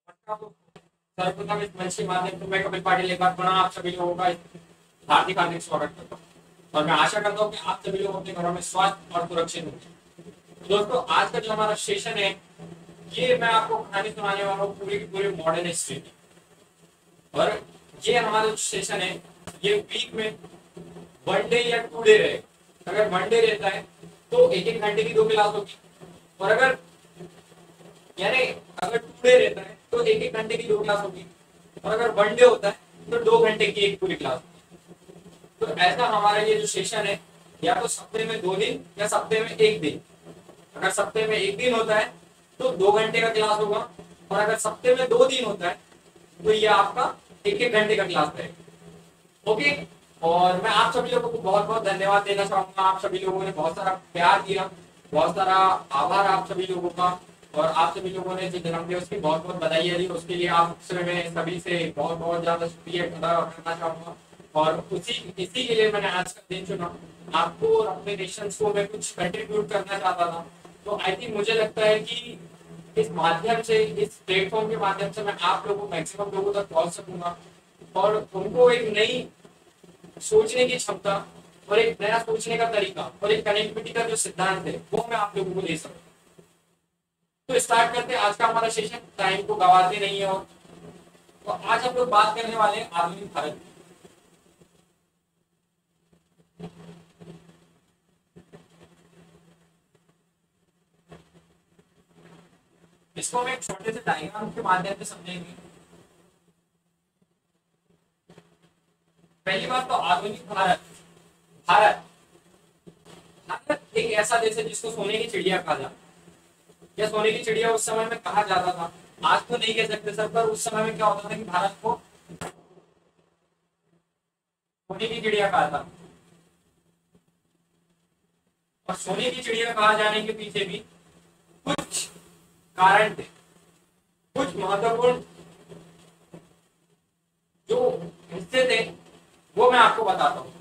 सर्वप्रथम इस मंच के माध्यम से मैं कपिल पाटिल एक बार पुनः आप सभी लोगों का हार्दिक हार्दिक स्वागत करता हूँ और मैं आशा करता हूँ कि आप सभी लोग अपने घरों में स्वस्थ और सुरक्षित होंगे। तो दोस्तों, आज का जो हमारा सेशन है, ये मैं आपको कहानी सुनाने वाला हूँ पूरी की पूरी मॉडर्न हिस्ट्री की। और ये हमारा जो सेशन है, ये वीक में 1 डे या 2 डे रहे। अगर 1 डे रहता है तो 1-1 घंटे की 2 क्लास होगी, और अगर यानी अगर 2 डे रहता है तो 1-1 घंटे की 2 क्लास होगी, और अगर 1 डे होता है तो 2 घंटे की एक पूरी क्लास होगी। तो ऐसा हमारा ये जो सेशन है, या तो सप्ताह में 2 दिन या सप्ताह में 1 दिन। अगर सप्ताह में 1 दिन होता है तो 2 घंटे का क्लास होगा, और अगर सप्ताह में 2 दिन होता है तो ये आपका 1-1 घंटे का क्लास रहेगा। ओके। और मैं आप सभी लोगों को बहुत बहुत धन्यवाद देना चाहूंगा। आप सभी लोगों ने बहुत सारा प्यार दिया, बहुत सारा आभार आप सभी लोगों का। और आप सभी लोगों ने जो जन्मदिन उसकी बहुत बहुत बधाई दी, उसके लिए आपसे मैं सभी से बहुत बहुत ज्यादा शुक्रिया अदा करना चाहूंगा। और इसी के लिए मैंने आज का दिन चुना। आपको और अपने नेशन को मैं कुछ कंट्रीब्यूट करना चाहता था। तो आई थिंक मुझे लगता है कि इस माध्यम से, इस प्लेटफॉर्म के माध्यम से मैं आप लोगों मैक्सिमम लोगों तक पहुंच सकूंगा, और उनको एक नई सोचने की क्षमता और एक नया सोचने का तरीका और एक कनेक्टिविटी का जो सिद्धांत है, वो मैं आप लोगों को दे सकूँ। तो स्टार्ट करते हैं आज का हमारा सेशन, टाइम को गवाते नहीं है। और तो आज हम लोग बात करने वाले हैं आधुनिक भारत की। इसको हम एक छोटे से डायग्राम के माध्यम से समझेंगे। पहली बात तो आधुनिक भारत भारत भारत एक ऐसा देश है जिसको सोने की चिड़िया कहा जाता है, या सोने की चिड़िया उस समय में कहा जाता था। आज तो नहीं कह सकते सर, पर उस समय में क्या होता था कि भारत को सोने की चिड़िया कहा था। और सोने की चिड़िया कहा जाने के पीछे भी कुछ कारण थे, कुछ महत्वपूर्ण जो हिस्से थे वो मैं आपको बताता हूँ।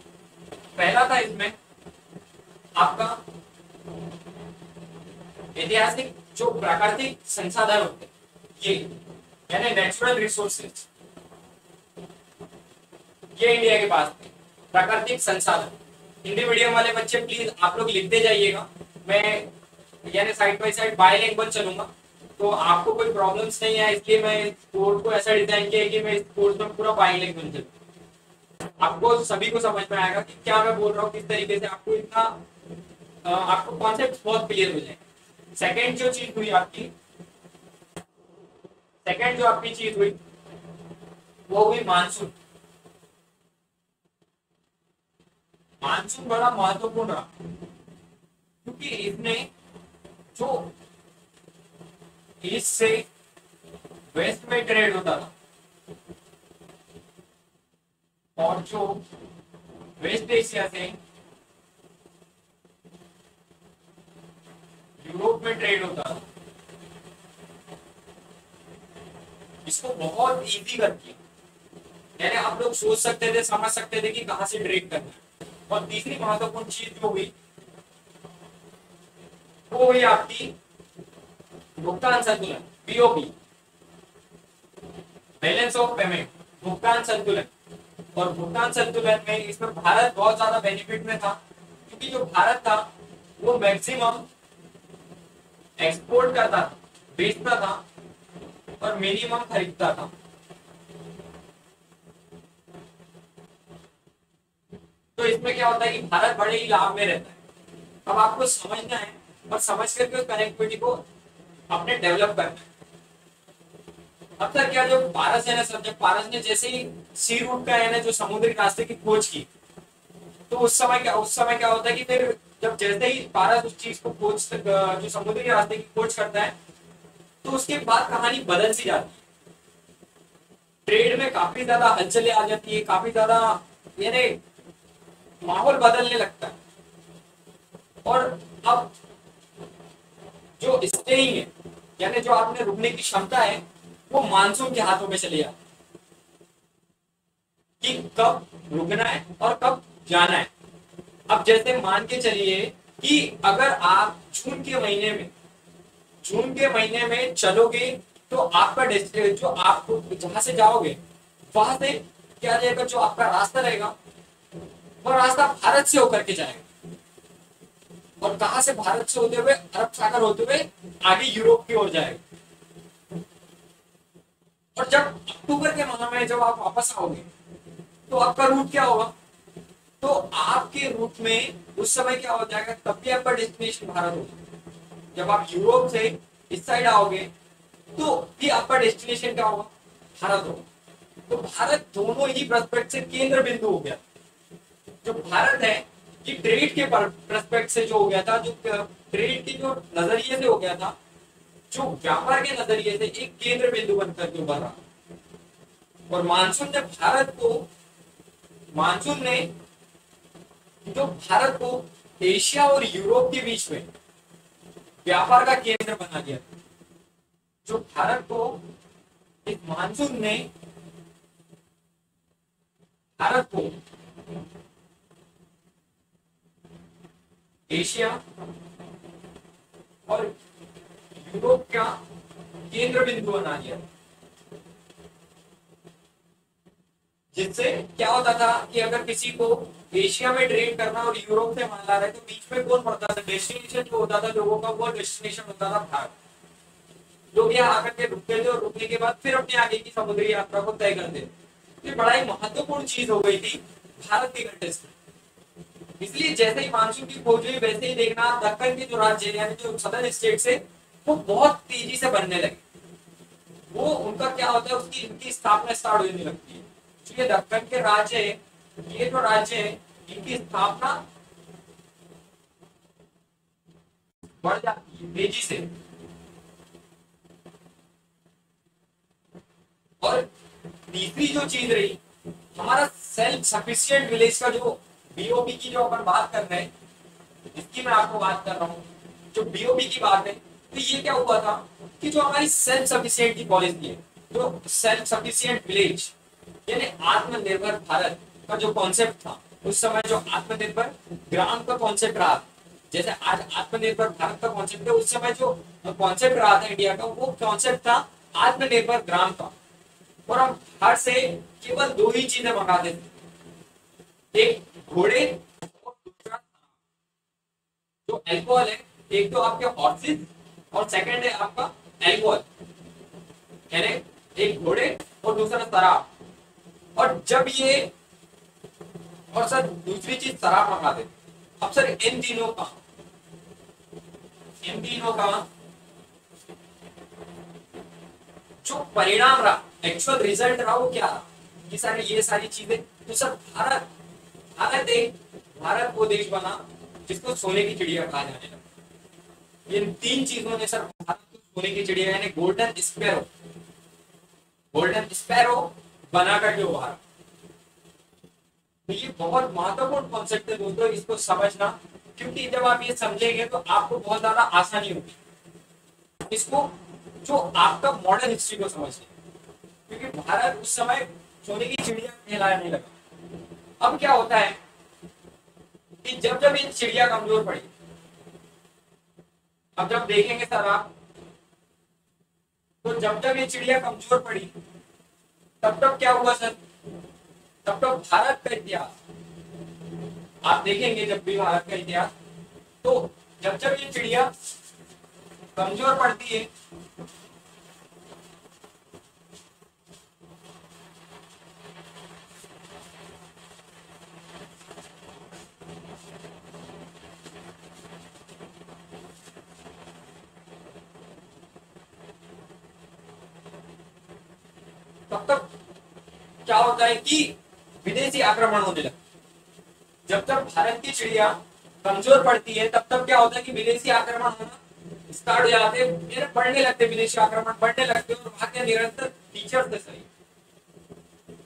पहला था इसमें आपका ऐतिहासिक जो प्राकृतिक संसाधन होते ये, यानी नेचुरल रिसोर्सेज, ये इंडिया के पास थे। प्राकृतिक संसाधन, हिंदी मीडियम वाले बच्चे प्लीज आप लोग लिखते जाइएगा। मैं यानी साइड बाय साइड बायलिंगुअल चलूंगा, तो आपको कोई प्रॉब्लम्स नहीं है। इसलिए मैं इस कोर्स को ऐसा डिजाइन किया है कि मैं इस कोर्स में पूरा बायलिंगुअल चलूंगा। आपको सभी को समझ में आएगा कि क्या मैं बोल रहा हूँ, किस तरीके से आपको इतना आपको कॉन्सेप्ट बहुत क्लियर हो जाए। सेकेंड जो चीज हुई आपकी, सेकेंड जो आपकी चीज हुई वो हुई मानसून। मानसून बड़ा महत्वपूर्ण रहा, क्योंकि इसने जो ईस्ट से वेस्ट में ट्रेड होता था, और जो वेस्ट एशिया से यूरोप में ट्रेड होता था, इसको बहुत इजी कर दिया। यानी आप लोग सोच सकते थे, समझ सकते थे कि कहां से ट्रेड करना है। और तीसरी महत्वपूर्ण चीज जो हुई वो हुई आपकी भुगतान संतुलन, बीओपी, बैलेंस ऑफ पेमेंट, भुगतान संतुलन। और भुगतान संतुलन में इसमें भारत बहुत ज्यादा बेनिफिट में था, क्योंकि जो भारत था वो मैक्सिमम एक्सपोर्ट करता था, बेचता था, और मिनिमम खरीदता था। तो इसमें क्या होता है कि भारत बड़े ही लाभ में रहता है। अब आपको समझना है, और समझ करके उस कनेक्टिविटी को अपने डेवलप करना है। अब तक क्या, जो पारस है ना सर, जब पारस ने जैसे ही सी रूट का है ना जो समुद्री रास्ते की खोज की, तो उस समय क्या होता है कि फिर जब जैसे ही पारस उस चीज को खोज, जो समुद्री रास्ते की खोज करता है, तो उसके बाद कहानी बदल सी जाती है। ट्रेड में काफी ज्यादा हलचलें आ जाती है, काफी ज्यादा यानी माहौल बदलने लगता है। और अब जो स्टेइंग है, यानी जो आपने रुकने की क्षमता है, वो मानसून के हाथों में चली जाती है कि कब रुकना है और कब जाना है। अब जैसे मान के चलिए कि अगर आप जून के महीने में चलोगे तो आपका जो आप जहां से जाओगे वहां से क्या रहेगा, जो आपका रास्ता रहेगा वो रास्ता भारत से होकर के जाएगा, और कहां से, भारत से होते हुए अरब सागर होते हुए आगे यूरोप की ओर जाएगा। और जब अक्टूबर के माह में जब आप वापस आओगे तो आपका रूट क्या होगा, तो आपके रूट में उस समय क्या हो जाएगा, तब भी आपका डेस्टिनेशन भारत होगा। जब आप यूरोप से इस साइड आओगे तो भी आपका डेस्टिनेशन क्या होगा, भारत होगा। तो भारत दोनों ही पर्सपेक्ट से केंद्र बिंदु हो गया। जो भारत है कि ट्रेड के पर्सपेक्ट से जो हो गया था, जो ट्रेड के जो नजरिए से हो गया था, जो व्यापार के नजरिए से एक केंद्र बिंदु बनकर के उभर रहा। और मानसून ने जो भारत को एशिया और यूरोप के बीच में व्यापार का केंद्र बना दिया। जो भारत को इस मानसून ने भारत को एशिया और यूरोप का केंद्र बिंदु बना दिया। जिससे क्या होता था कि अगर किसी को एशिया में ट्रेड करना और यूरोप से माल आ रहा है तो बीच में कौन पड़ता था, डेस्टिनेशन जो होता था लोगों का, वो डेस्टिनेशन होता था भारत। लोग यहाँ आकर के रुकते थे और रुकने के बाद फिर अपने आगे की समुद्री यात्रा को तय करते थे। ये बड़ा ही महत्वपूर्ण चीज हो गई थी भारत के कंटेस्ट में। इसलिए जैसे ही मानसून की खोज हुई वैसे ही देखना दक्कन के जो राज्य है, यानी जो सदर्न स्टेट है, वो बहुत तेजी से बनने लगे। वो उनका क्या होता है, उसकी इनकी स्थापना स्टार्ट होने लगती है। ये दक्कन के राज्य है, ये जो राज्य है, इनकी स्थापना बढ़ जाती है तेजी से। और तीसरी जो चीज रही, हमारा सेल्फ सफिशिएंट विलेज का जो बीओबी की जो अपन बात कर रहे हैं, इसकी मैं आपको बात कर रहा हूँ, जो बीओबी की बात है, तो ये क्या हुआ था कि जो हमारी सेल्फ सफिशिएंट की पॉलिसी है, जो सेल्फ सफिशिएंट विलेज यानी आत्मनिर्भर भारत का जो कॉन्सेप्ट था, उस समय जो आत्मनिर्भर ग्राम का कॉन्सेप्ट रहा, जैसे आज आत्मनिर्भर भारत का कॉन्सेप्ट है, उस समय जो कॉन्सेप्ट रहा था इंडिया का, वो कॉन्सेप्ट था आत्मनिर्भर ग्राम का। और हम हर से केवल दो ही चीजें मंगाते थे, एक घोड़े और दूसरा जो एल्कोहल है। एक तो आपके हॉर्सेस और सेकंड है आपका एल्कोहल, यानी एक घोड़े और दूसरा शराब। और जब ये, और सर दूसरी चीज शराब मंगाते थे। अब सर इन तीनों का जो परिणाम रहा, एक्चुअल रिजल्ट रहा, वो क्या रहा कि सर ये सारी चीजें, तो सर भारत वो देश बना जिसको सोने की चिड़िया कहा जाने लगा। इन तीन चीजों ने सर भारत को सोने की चिड़िया यानी गोल्डन स्पैरो बना करके उभारा। तो ये बहुत महत्वपूर्ण कॉन्सेप्ट है दोस्तों, इसको समझना, क्योंकि जब आप ये समझेंगे तो आपको बहुत ज्यादा आसानी होगी इसको, जो आपका मॉडर्न हिस्ट्री को समझने। क्योंकि भारत उस समय सोने की चिड़िया कहलाने लगा। अब क्या होता है कि जब जब ये चिड़िया कमजोर पड़ी, अब जब देखेंगे सर आप, तो जब जब ये चिड़िया कमजोर पड़ी तब तब क्या हुआ सर, तब तक भारत का इतिहास आप देखेंगे। जब भी भारत का इतिहास, तो जब जब ये चिड़िया कमजोर पड़ती है तब तक क्या होता है कि विदेशी आक्रमण होने लगता है। जब तक भारत की चिड़िया कमजोर पड़ती है तब तक क्या होता है कि विदेशी आक्रमण होना स्टार्ट हो जाते हैं, बढ़ने लगते, विदेशी आक्रमण बढ़ने लगते और वहां के निरंतर फीचर्स है सर।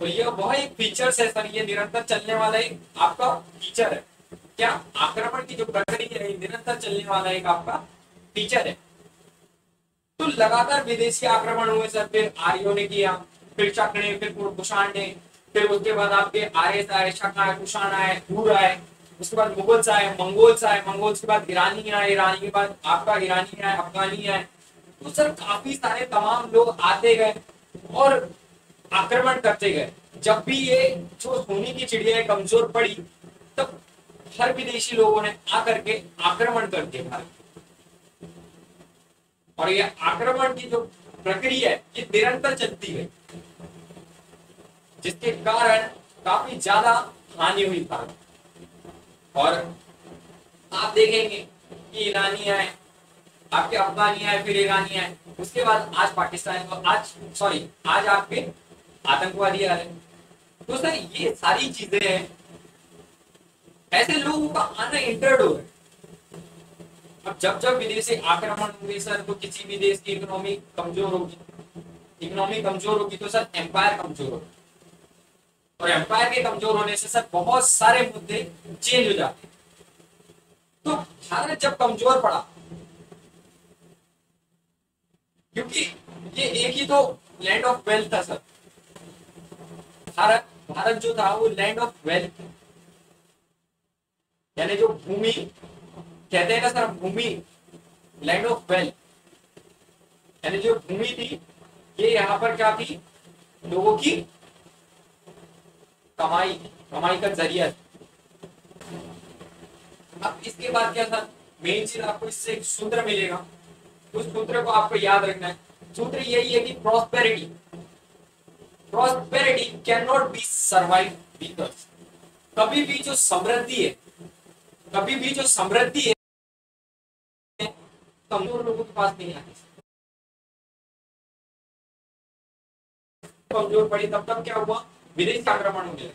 तो ये वह एक फीचर्स है सर, ये निरंतर चलने वाला एक आपका फीचर है। क्या आक्रमण की जो प्रक्रिया है निरंतर चलने वाला एक आपका फीचर है। तो लगातार विदेशी आक्रमण हुए सर, फिर आर्यों ने किया, फिर शक ने, फिर कुषाण ने, फिर उसके बाद आपके आर्य आए, शक आए, कुषाण आए, हुर आए, उसके बाद मुगल्स आए, मंगोल्स के बाद ईरानी आए, ईरानी के बाद आपका ईरानी आए, अफगानी आए, तो सर काफी सारे तमाम लोग आते गए और आक्रमण करते गए। जब भी ये जो सोने की चिड़िया कमजोर पड़ी, तब हर विदेशी लोगों ने आकर के आक्रमण कर दिया भारत। और ये आक्रमण की जो प्रक्रिया है ये निरंतर चलती गई, जिसके कारण काफी ज्यादा हानि हुई भारत। और आप देखेंगे कि ईरानी आए, आपके अफगानी आए, फिर ईरानी आए, उसके बाद आज पाकिस्तान, आज आपके आतंकवादी आ रहे। तो सर ये सारी चीजें हैं, ऐसे लोगों का आना इंटर्ड हो रहा है। अब जब जब विदेशी आक्रमण होंगे सर, तो किसी भी देश की इकोनॉमी कमजोर होगी। इकोनॉमी कमजोर होगी तो सर एम्पायर कमजोर होगा, और एम्पायर के कमजोर होने से सर बहुत सारे मुद्दे चेंज हो जाते हैं। तो भारत जब कमजोर पड़ा, क्योंकि ये एक ही तो लैंड ऑफ वेल्थ था सर, भारत जो था वो लैंड ऑफ वेल्थ, यानी जो भूमि कहते हैं ना सर, भूमि लैंड ऑफ वेल्थ, यानी जो भूमि थी ये यहाँ पर क्या थी, लोगों की कमाई का जरिया। अब इसके बाद क्या था, मेन चीज आपको इससे एक सूत्र मिलेगा, उस सूत्र को आपको याद रखना है। सूत्र यही है कि prosperity can not be survive because, कभी भी जो समृद्धि है कमजोर लोगों के पास नहीं आती। कमजोर पड़ी तब क्या हुआ, विदेशी आक्रमण होने लगे।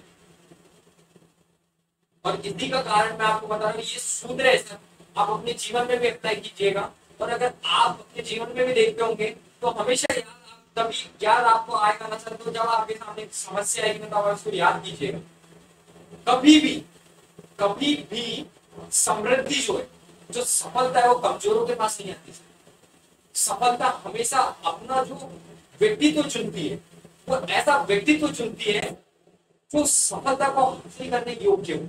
और इसी का कारण मैं आपको बता रहा हूँ, ये सूत्र है सर, आप अपने जीवन में भी अप्लाई कीजिएगा। और अगर आप अपने जीवन में भी देखते होंगे तो हमेशा याद आपको आएगा ना सर, तो जब आपके सामने समस्या आएगी तो आप उसको याद कीजिएगा। कभी भी समृद्धि जो है, जो सफलता है, वो कमजोरों के पास नहीं आती। सफलता हमेशा अपना जो व्यक्तित्व चुनती है, वो ऐसा व्यक्तित्व चुनती है जो सफलता को हासिल करने योग्य हो।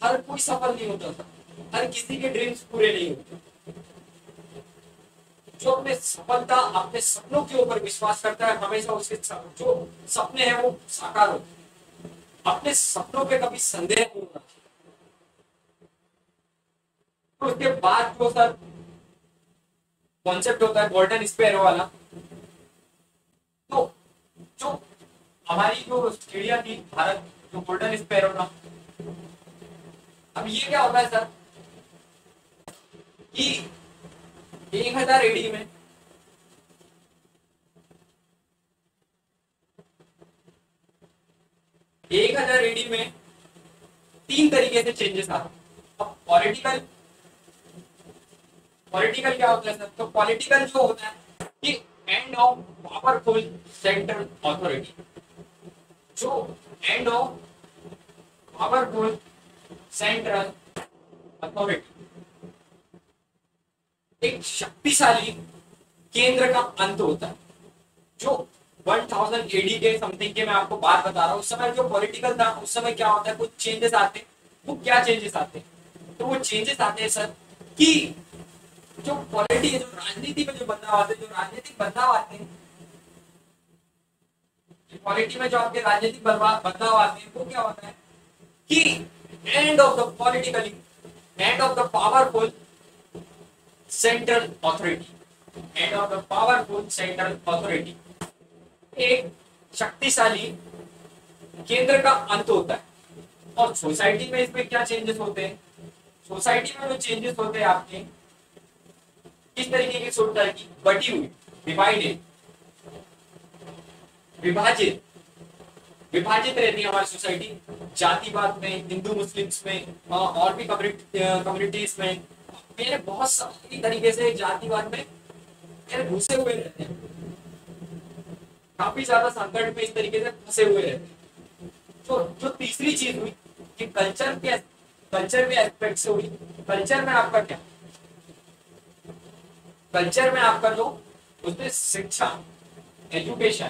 हर कोई सफल नहीं होता था, हर किसी के ड्रीम्स पूरे नहीं होते। जो अपने सफलता, अपने सपनों के ऊपर विश्वास करता है, हमेशा उसके जो सपने हैं वो साकार होते हैं। अपने सपनों पे कभी संदेह नहीं होना चाहिए। तो उसके बाद जो सर कॉन्सेप्ट होता है गोल्डन स्पैरो वाला, तो जो हमारी जो चिड़िया थी भारत, जो गोल्डन स्पैरो था, अब ये क्या होता है सर कि 1000 एडी में तीन तरीके से चेंजेस आते हैं। अब पॉलिटिकल क्या होता है सर, तो पॉलिटिकल जो होता है कि end of powerful central authority, जो end of powerful central authority, एक शक्तिशाली केंद्र का अंत होता है। जो 1000 एडी के समथिंग के मैं आपको बात बता रहा हूँ, उस समय जो पॉलिटिकल था, उस समय क्या होता है, कुछ चेंजेस आते हैं। वो क्या चेंजेस आते हैं, तो वो चेंजेस आते हैं सर कि जो पॉलिटी है, जो राजनीति में जो बदलाव आते हैं, जो राजनीतिक बदलाव आते हैं, पॉलिटी में जो आपके राजनीतिक बदलाव आते हैं, वो क्या होता है कि end of the powerful central authority, एक शक्तिशाली केंद्र का अंत होता है। और सोसाइटी में इसमें क्या चेंजेस होते हैं, सोसाइटी में जो चेंजेस होते हैं आपके किस तरीके की सोसाइटी, बटी हुई, डिवाइडेड, विभाजित रहती है हमारी सोसाइटी, जातिवाद में, हिंदू मुस्लिम्स में, और भी कम्युनिटीज में, मेरे बहुत सारी तरीके से जातिवाद में घुसे हुए रहते हैं, काफी ज्यादा संकट में इस तरीके से फंसे हुए रहते हैं। तो जो तीसरी चीज हुई कि कल्चर के एस्पेक्ट से हुई। कल्चर में आपका जो उसमें शिक्षा, एजुकेशन,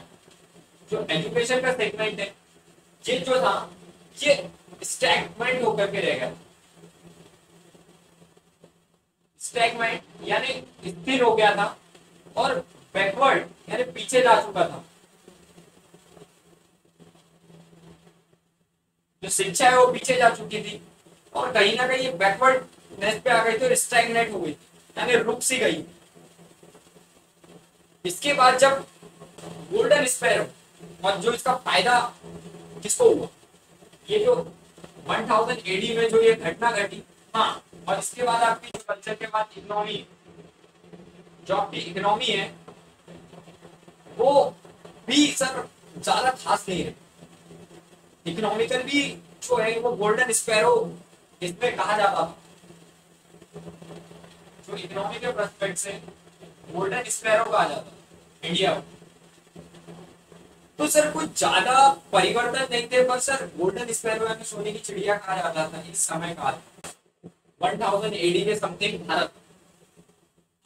जो एजुकेशन का सेगमेंट है, ये जो था ये स्टैग्नेंट होकर के रह गया, यानी स्थिर हो गया था और बैकवर्ड यानी पीछे जा चुका था। जो शिक्षा है वो पीछे जा चुकी थी और कहीं ना कहीं ये बैकवर्डनेस पे आ गई थी और स्टैग्नेट हो गई यानी रुक सी गई। इसके बाद जब गोल्डन स्पैरो और जो इसका फायदा किसको हुआ, ये जो 1000 एडी में जो ये घटना घटी, हाँ, और इसके बाद आपकी कल्चर के बाद इकोनॉमी, जो आपकी इकोनॉमी है वो भी सर ज्यादा खास नहीं है। इकोनॉमिकल भी जो है वो गोल्डन स्पैरो इसमें कहा जाता था, जो इकोनॉमी के पर्सपेक्ट से गोल्डन स्पैरो कहा जाता था इंडिया को। तो सर कुछ ज्यादा परिवर्तन नहीं थे, पर सर गोल्डन स्पैरो यानी सोने की चिड़िया कहा जाता था इस समय काल 1000 एडी के समथिंग भारत।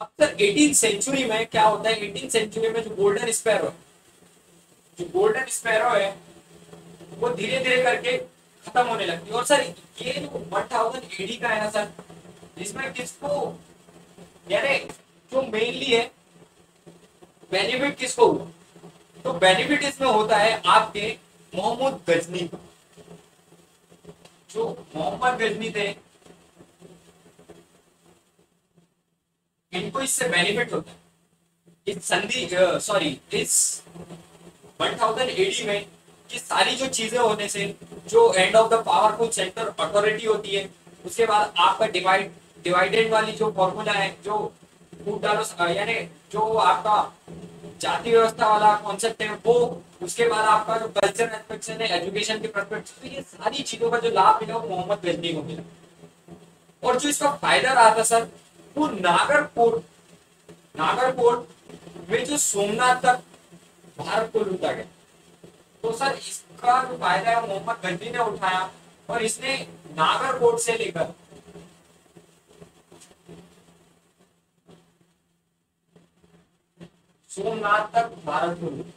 अब सर 18 सेंचुरी में क्या होता है, 18 सेंचुरी में जो गोल्डन स्पैरो है, जो गोल्डन स्पैरो है वो धीरे धीरे करके खत्म होने लगती है। और सर ये जो 1000 एडी का है ना सर, इसमें किसको यानी जो मेनली है बेनिफिट किसको हुआ, तो बेनिफिट इसमें होता है आपके मोहम्मद गजनी का। जो मोहम्मद गजनी थे इनको इससे बेनिफिट होता है इस संधि सॉरी इस 1000 एडी में कि सारी जो चीजें होने से जो end of the powerful centre authority होती है, उसके बाद आपका डिवाइडेड वाली जो फॉर्मूला है, जो फूट डालो यानी जो आपका जाति व्यवस्था वाला कॉन्सेप्ट है वो, उसके बाद आपका जो कल्चर एस्पेक्ट है, एजुकेशन के पर्सपेक्टिव, तो ये सारी चीजों का जो लाभ मिला वो मोहम्मद गजनी को मिला। और जो इसका फायदा रहा था सर, वो नागरकोट में जो सोमनाथ तक भारत को लूटा गया। तो सर इसका जो फायदा है मोहम्मद गजनी ने उठाया और इसने नागरकोट से लेकर सोमनाथ तक भारत को लूटा।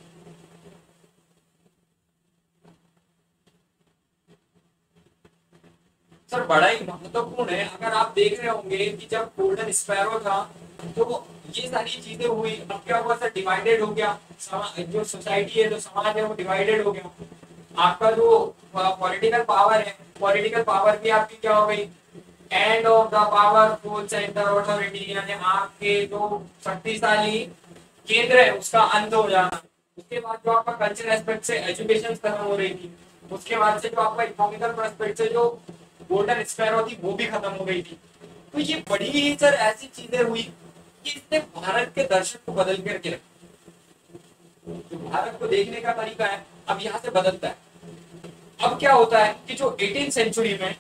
सर बड़ा ही महत्वपूर्ण है। अगर आप देख रहे होंगे कि जब गोल्डन स्पैरो था तो ये सारी चीजें हुई, अब क्या हुआ सर, डिवाइडेड हो गया जो सोसाइटी है, जो समाज है वो डिवाइडेड हो गया। आपका जो पॉलिटिकल पावर है, पॉलिटिकल पावर भी आपकी क्या हो गई, end of the powerful centre authority, यानी आपके जो शक्तिशाली केंद्र है उसका अंत हो जाना। उसके बाद जो आपका कल्चर एस्पेक्ट से एजुकेशन खत्म हो रही थी, उसके बाद से जो आपका इकोनॉमिकल पर्सपेक्ट से जो गोल्डन स्पैरो थी वो भी खत्म हो गई थी। तो ये बड़ी ही सर ऐसी चीजें हुई कि इसने भारत के दर्शन को बदल करके रखा। जो भारत को देखने का तरीका है अब यहाँ से बदलता है। अब क्या होता है कि जो 18 सेंचुरी में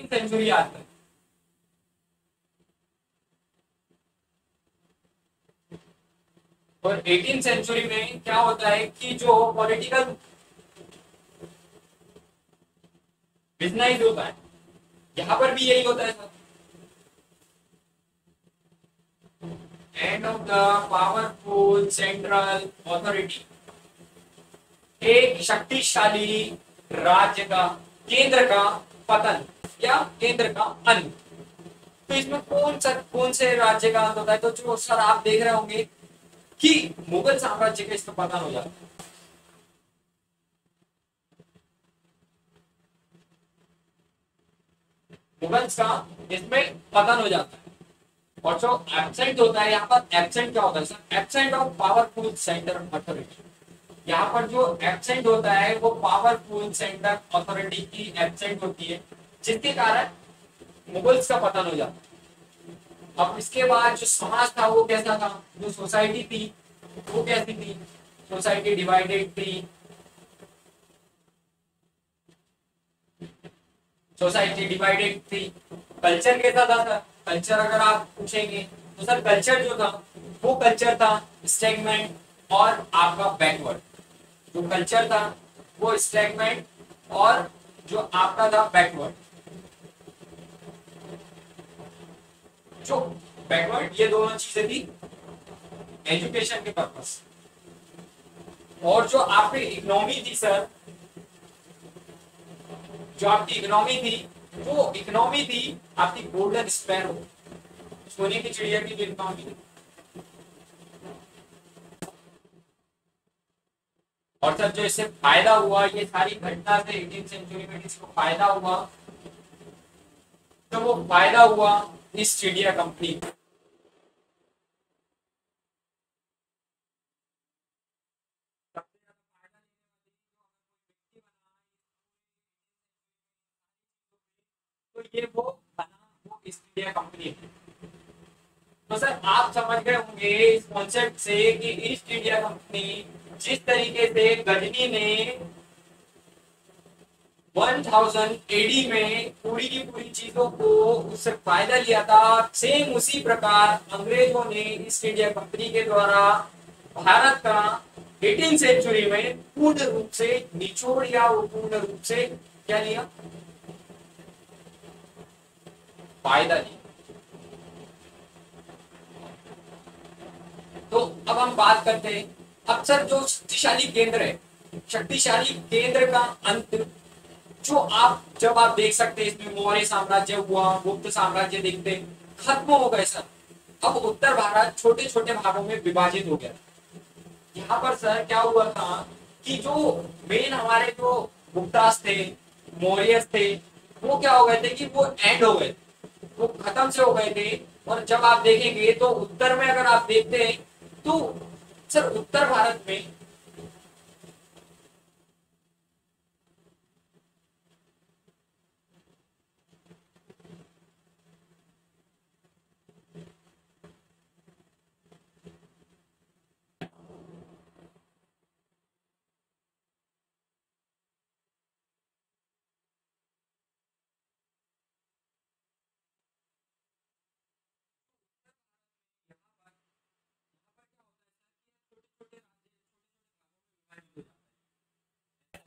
सेंचुरी आता है, और 18 सेंचुरी में क्या होता है कि जो पॉलिटिकल बिजनेस होता है, यहां पर भी यही होता है sir. End of the powerful central authority, एक शक्तिशाली राज्य का, केंद्र का पतन या केंद्र का अंत। तो इसमें कौन से राज्य का अंत होता है, तो जो सर आप देख रहे होंगे कि मुगल साम्राज्य का इसमें पतन हो जाता है। मुगल्स का इसमें पतन हो जाता है। और जो एब्सेंट होता है यहाँ पर, एब्सेंट क्या होता है sir, absent of powerful centre authority. यहाँ पर जो एब्सेंट होता है वो पावरफुल सेंटर अथॉरिटी की एब्सेंट होती है, जिसके कारण मुगल्स का पतन हो जाता है। अब इसके बाद जो समाज था वो कैसा था, जो सोसाइटी थी वो कैसी थी, सोसाइटी डिवाइडेड थी, सोसाइटी डिवाइडेड थी। कल्चर कैसा था सर, कल्चर अगर आप पूछेंगे तो सर कल्चर जो था वो कल्चर था स्टैग्नेंट और आपका बैकवर्ड। जो कल्चर था वो स्टैग्नेंट और जो आपका था बैकवर्ड। जो बैकवर्ड, ये दोनों चीजें थी एजुकेशन के पर्पज से। और जो आपकी इकोनॉमी थी सर, जो आपकी इकोनॉमी थी, वो इकोनॉमी थी आपकी गोल्डन स्पैरो, सोने की चिड़िया की जो इकोनॉमी थी। और सर जो इससे फायदा हुआ, ये सारी घटना से 18th सेंचुरी में किसको फायदा हुआ, तो वो फायदा हुआ ईस्ट इंडिया कंपनी। तो ये वो बना वो ईस्ट इंडिया कंपनी है। तो सर आप समझ गए होंगे इस कॉन्सेप्ट से कि ईस्ट इंडिया कंपनी जिस तरीके से गजनी ने 1000 एडी में पूरी की पूरी चीजों को उससे फायदा लिया था, सेम उसी प्रकार अंग्रेजों ने ईस्ट इंडिया कंपनी के द्वारा भारत का 18th सेंचुरी में पूर्ण रूप से निचोड़ या पूर्ण रूप से क्या लिया, फायदा लिया। तो अब हम बात करते हैं अक्सर जो शक्तिशाली केंद्र है, शक्तिशाली केंद्र का अंत जो आप जब आप देख सकते हैं इसमें मौर्य साम्राज्य हुआ, गुप्त साम्राज्य देखते खत्म हो गए सर। अब उत्तर भारत छोटे छोटे भागों में विभाजित हो गया। यहाँ पर सर क्या हुआ था कि जो मेन हमारे जो गुप्तास थे, मौर्य थे, वो क्या हो गए थे कि वो एंड हो गए, वो खत्म से हो गए थे। और जब आप देखेंगे तो उत्तर में अगर आप देखते हैं तो सर उत्तर भारत में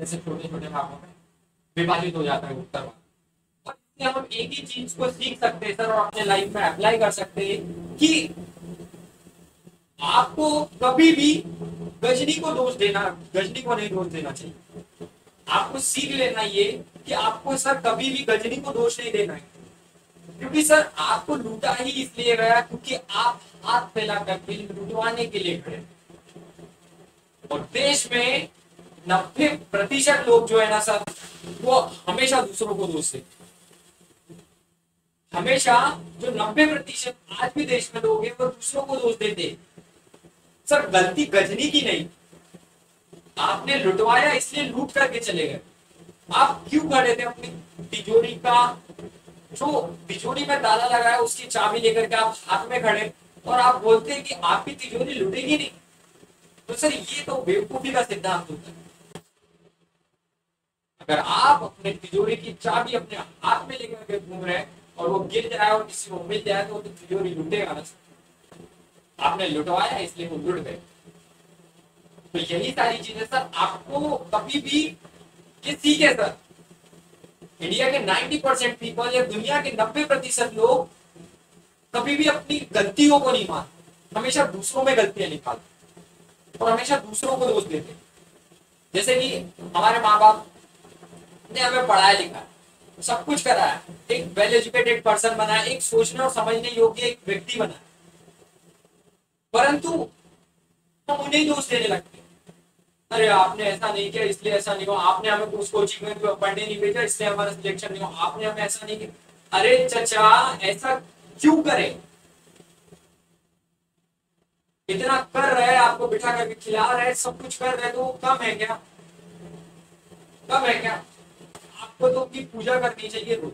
ऐसे छोटे छोटे भागों में विभाजित हो जाता है उत्तर भारत। और इससे हम एक ही चीज को सीख सकते हैं सर और अपने लाइफ में अप्लाई कर सकते हैं कि आपको कभी भी गजनी को दोष देना, गजनी को नहीं दोष देना चाहिए। आपको सीख लेना ये कि आपको सर कभी भी गजनी को दोष नहीं देना है, क्योंकि सर आपको लूटा ही इसलिए गया क्योंकि आप हाथ फैला करके लुटवाने के लिए खड़े। और देश में 90% लोग जो है ना सर, वो हमेशा दूसरों को दोष देते। हमेशा जो 90% आज भी देश में लोग हैं वो दूसरों को दोष देते। सर गलती गजनी की नहीं, आपने लुटवाया इसलिए लूट करके चले गए। आप क्यों खड़े थे अपनी तिजोरी का, जो तिजोरी में ताला लगा है उसकी चाबी लेकर के आप हाथ में खड़े और आप बोलते हैं कि आपकी तिजोरी लुटेगी नहीं। तो सर ये तो बेवकूफी का सिद्धांत होता है। अगर आप अपने तिजोरी की चाबी अपने हाथ में लेकर के घूम रहे हैं और वो गिर जाए और किसी को मिल जाए तो तिजोरी लुटेगा ना। आपने लुटवाया इसलिए वो लुट गए। तो यही सारी चीजें सर आपको कभी भी ये सीखे सर। इंडिया के 90% पीपल या दुनिया के 90% लोग कभी भी अपनी गलतियों को नहीं मानते, हमेशा दूसरों में गलतियां निकालते और हमेशा दूसरों को दोष देते। जैसे कि हमारे माँ बाप ने हमें पढ़ाया लिखा, सब कुछ करा है, एक वेल एजुकेटेड पर्सन बनाया, एक सोचने और समझने योग्य एक व्यक्ति बनाया, परंतु हम उन्हें दोष देने लगते। अरे आपने ऐसा नहीं किया इसलिए ऐसा नहीं हुआ, आपने हमें उस कोचिंग में पढ़ने नहीं भेजा इसलिए हमारा सिलेक्शन नहीं हुआ, आपने हमें ऐसा नहीं किया। अरे चचा ऐसा क्यों करें, इतना कर रहे, आपको बिठा करके खिला रहे, सब कुछ कर रहे, तो कम है क्या, कम है क्या? आपको तो उनकी पूजा करनी चाहिए रोज।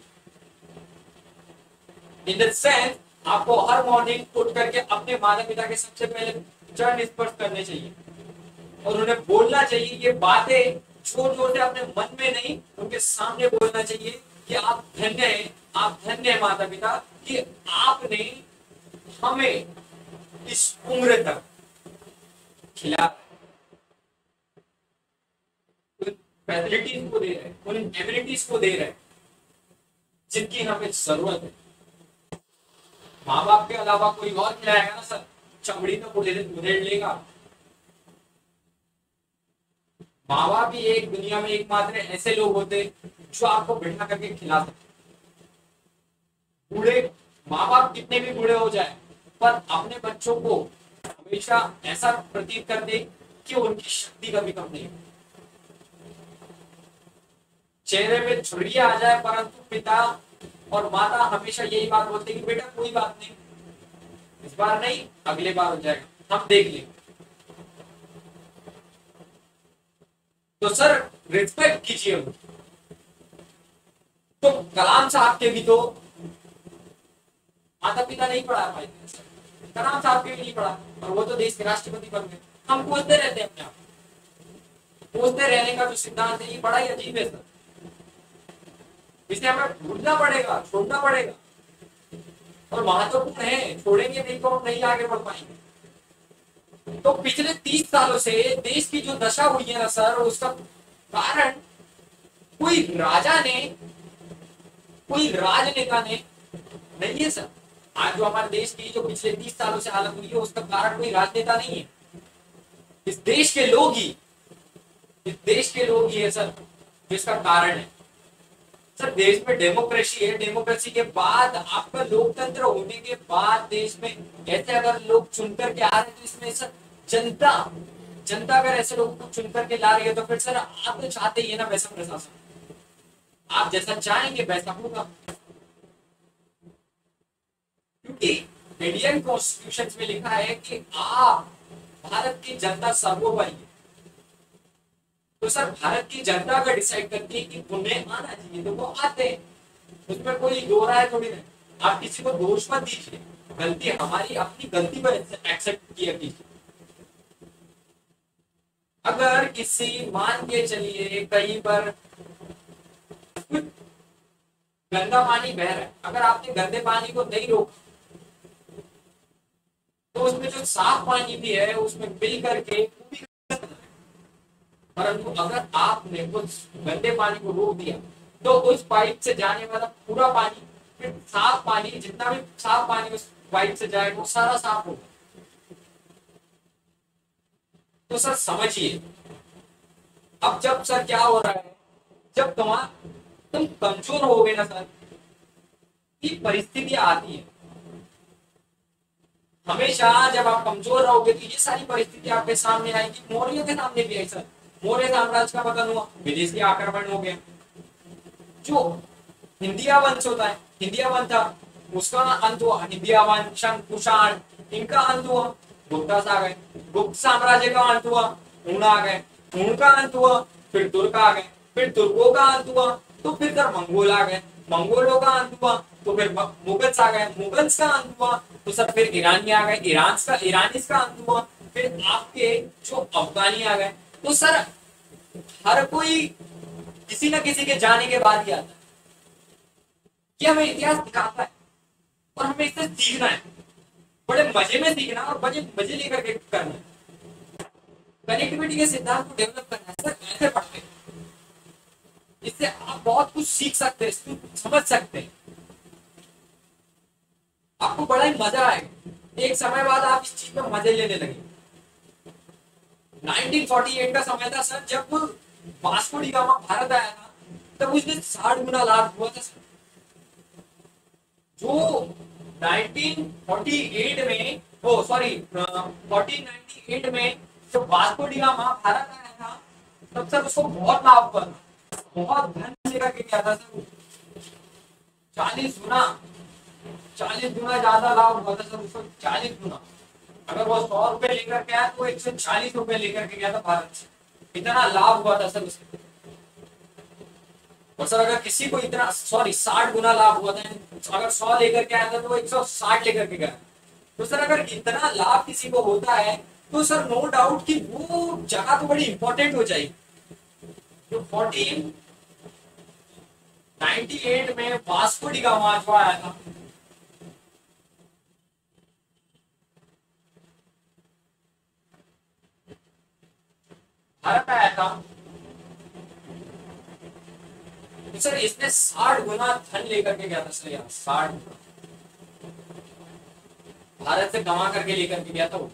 इन द सेंस आपको हर मॉर्निंग उठ करके अपने माता पिता के सबसे पहले चरण स्पर्श करने चाहिए और उन्हें बोलना चाहिए ये बातें जोर जोर से अपने मन में नहीं, उनके सामने बोलना चाहिए कि आप धन्य हैं, आप धन्य हैं माता पिता कि आपने हमें इस उम्र तक खिला, फैसिलिटीज को दे रहे हैं, उन एबिलिटीज को दे रहे हैं जिनकी हमें जरूरत है। माँ बाप के अलावा कोई और खिलाएगा ना सर, चमड़ी तक उधेड़ लेगा। माँ बाप ही एक दुनिया में एकमात्र ऐसे लोग होते जो आपको बैठा करके खिला सकते। बूढ़े माँ बाप कितने भी बूढ़े हो जाए पर अपने बच्चों को हमेशा ऐसा प्रतीत करते कि उनकी शक्ति कभी कम नहीं। चेहरे पे झुर्रियां आ जाए परंतु पिता और माता हमेशा यही बात बोलते कि बेटा कोई बात नहीं, इस बार नहीं अगले बार हो जाएगा, हम देख लेंगे। तो सर रिस्पेक्ट कीजिए। तो कलाम साहब के भी तो माता पिता नहीं पढ़ा पाए, कलाम साहब के भी नहीं पढ़ा और वो तो देश के राष्ट्रपति बन गए। हम पूछते रहते हैं अपने आप, पूछते रहने का जो सिद्धांत है ये बड़ा ही अजीब है सर। इसे हमें भूलना पड़ेगा, छोड़ना पड़ेगा और महत्वपूर्ण है, छोड़ेंगे नहीं तो हम नहीं आगे बढ़ पाएंगे। तो पिछले 30 सालों से देश की जो दशा हुई है ना सर, उसका कारण कोई राजा ने, कोई राजनेता ने नहीं है सर। आज जो हमारे देश की जो पिछले 30 सालों से हालत हुई है उसका कारण कोई राजनेता नहीं है, इस देश के लोग ही, इस देश के लोग ही है सर जिसका कारण है। सर देश में डेमोक्रेसी है, डेमोक्रेसी के बाद आपका लोकतंत्र होने के बाद देश में ऐसे अगर लोग चुनकर के आ रहे हैं तो इसमें सर जनता, जनता अगर ऐसे लोगों को चुनकर के ला रही है तो फिर सर आप तो चाहते ही है ना वैसा प्रशासन, आप जैसा चाहेंगे वैसा होगा। क्योंकि इंडियन कॉन्स्टिट्यूशन में लिखा है कि आप भारत की जनता सर्वोपरि है। तो सर भारत की जनता अगर डिसाइड करती है कि उन्हें आना चाहिए तो वो आते हैं, उसमें कोई दो राय थोड़ी नहीं। आप किसी को दोष मत दीजिए, गलती हमारी, अपनी गलती पर एक्सेप्ट किया कीजिए। अगर किसी मान के चलिए कहीं पर गंदा पानी बह रहा है, अगर आपने गंदे पानी को नहीं रोका तो उसमें जो साफ पानी भी है उसमें मिल करके, परंतु अगर आपने उस गंदे पानी को रोक दिया तो उस पाइप से जाने वाला पूरा पानी, फिर साफ पानी, जितना भी साफ पानी उस पाइप से जाएगा वो सारा साफ होगा। तो सर समझिए अब जब सर क्या हो रहा है, जब तुम कमजोर हो गए ना सर, ये परिस्थितियां आती है। हमेशा जब आप कमजोर रहोगे तो ये सारी परिस्थितियां आपके सामने आएंगी। मौर्य के सामने भी आई सर, मौर्य साम्राज्य का पतन हुआ, विदेशी आक्रमण हो गया। जो हिंदिया वंश होता है, हिंदिया वंश था उसका अंत हुआ, हिंदिया वंश, कुषाण, इनका अंत हुआ, गुप्ता आ गए, गुप्त साम्राज्य का अंत हुआ, हुण आ गए, हुण का अंत हुआ, फिर तुर्क आ गए, फिर तुर्कों का अंत हुआ तो फिर कर मंगोल आ गए, मंगोलों का अंत हुआ तो फिर मुगल्स आ गए, मुगल्स का अंत हुआ तो सर फिर ईरानी आ गए, ईरानीस का अंत हुआ, फिर आपके जो अफगानी आ गए। तो सर हर कोई किसी न किसी के जाने के बाद ही आता है। ये हमें इतिहास दिखाता है और हमें इससे सीखना है, बड़े मजे में सीखना और मजे मजे लेकर के करना है। कनेक्टिविटी के सिद्धांत को डेवलप करना है सर, ऐसे पढ़ते हैं, इससे आप बहुत कुछ सीख सकते हैं, समझ सकते हैं, आपको बड़ा ही मजा आएगा। एक समय बाद आप इस चीज में मजे लेने लगे। 1948 का समय था सर जब वास्को डी गामा भारत आया था, तब उसने 60 गुना लाभ हुआ था सर। जो 1948 में, ओ सॉरी 1498 में जब वास्को डी गामा भारत आया था तब सर उसको बहुत लाभ हुआ था, बहुत धन लेकर के गया था सर। 40 गुना ज्यादा लाभ हुआ था सर उसको, 40 गुना। अगर वो 100 रुपए लेकर के आया तो 140 रुपए लेकर के गया था भारत से, इतना लाभ हुआ था सर उसके। और सर अगर किसी को इतना 60 गुना लाभ हुआ था, अगर 100 लेकर के आया था तो 160 लेकर के गया। तो सर अगर इतना लाभ किसी को होता है तो सर नो डाउट कि वो जगह तो बड़ी इंपॉर्टेंट हो जाएगी। जो 1498 में वास्को डी गामा जो आया था, भारत आया था, तो सर इसने 60 गुना धन लेकर के गया था सर, यार 60 गुना। भारत से कमा करके लेकर के गया तो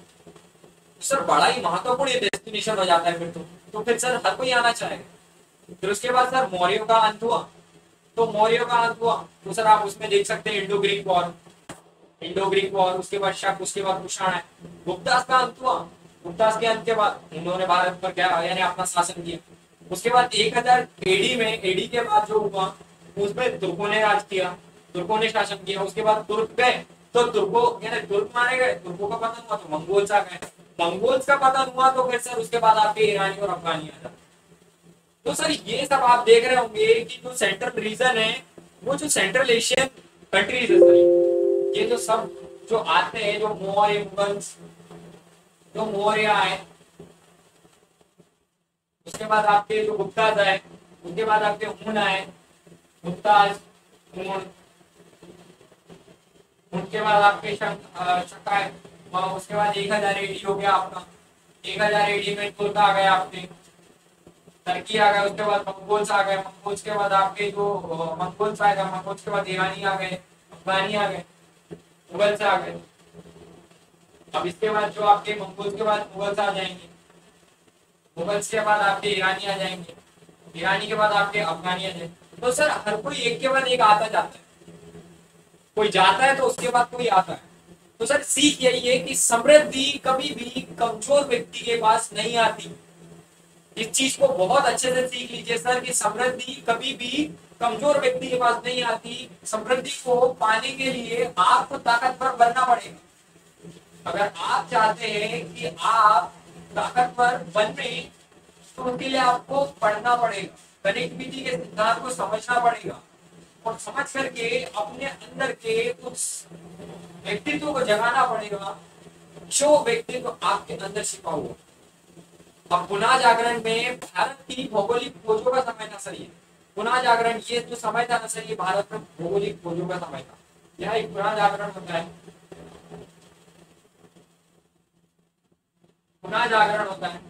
सर बड़ा ही महत्वपूर्ण डेस्टिनेशन हो जाता है फिर तो फिर सर हर कोई आना चाहेगा। फिर उसके बाद सर मौर्यों का अंत हुआ। तो मौर्यों का अंत हुआ तो सर आप उसमें देख सकते हैं इंडो ग्रीक वॉर, उसके बाद शक, उसके बाद कुषाण है। गुप्तास का अंत हुआ। गुप्तास के अंत के बाद इन्होंने भारत पर क्या यानी अपना शासन किया। उसके बाद 1000 एडी में, एडी के बाद जो हुआ उसमें तुर्कों ने राज किया, तुर्कों ने शासन किया। उसके बाद तुर्क गए तो तुर्कों यानी तुर्क मारे गए, तुर्कों का पतन हुआ तो मंगोल्स आ गए, मंगोल्स का पतन हुआ तो फिर सर उसके बाद आपके ईरानी और अफगानी आ जाते। तो सर ये सब आप देख रहे होंगे कि जो सेंट्रल रीजन है वो जो सेंट्रल एशियन कंट्रीज है सर, ये जो सब जो आते हैं, जो मौर्य मुगल्स, जो मौर्य आए, उसके बाद आपके जो गुप्ताज आए, उसके बाद आपके हुन आए, गुप्ताज, हुन, उनके बाद आपके शक आए, उसके बाद 1000 एडी हो गया आपका। 1000 एडी में तुर्क आ गए, आपके टर्की आ गए, उसके बाद मंगोल्स आ गए, मंगोल्स के बाद आपके जो मंगोल्स आ गए, मंगोल्स के बाद ईरानी आ गए, अफगानी आ गए, मुगल्स आ गए। अब इसके बाद जो आपके मंगोल्स के बाद मुगल्स आ जाएंगे, मुगल्स के बाद आपके ईरानी आ जाएंगे, ईरानी के बाद आपके अफगानी आ जाएंगे। तो सर हर कोई एक के बाद एक आता जाता है, कोई जाता है तो उसके बाद कोई आता है। तो सर सीख यही है कि समृद्धि कभी भी कमजोर व्यक्ति के पास नहीं आती। इस चीज को बहुत अच्छे से सीख लीजिए सर कि समृद्धि कभी भी कमजोर व्यक्ति के पास नहीं आती। समृद्धि को पाने के लिए आपको ताकतवर बनना पड़ेगा। अगर आप चाहते हैं कि आप ताकतवर बने तो उनके लिए आपको पढ़ना पड़ेगा, कनेक्टिविटी के सिद्धांत को समझना पड़ेगा और समझ करके अपने अंदर के उस व्यक्तित्व को जगाना पड़ेगा जो व्यक्तित्व आपके अंदर छिपा हुआ। अब पुनः जागरण में भारत की भौगोलिक खोजों का समय था सर, ये पुनः जागरण ये जो समय था ना सर, ये भारत में भौगोलिक खोजों का समय था। यह एक पुनः जागरण होता है, पुनः जागरण होता है।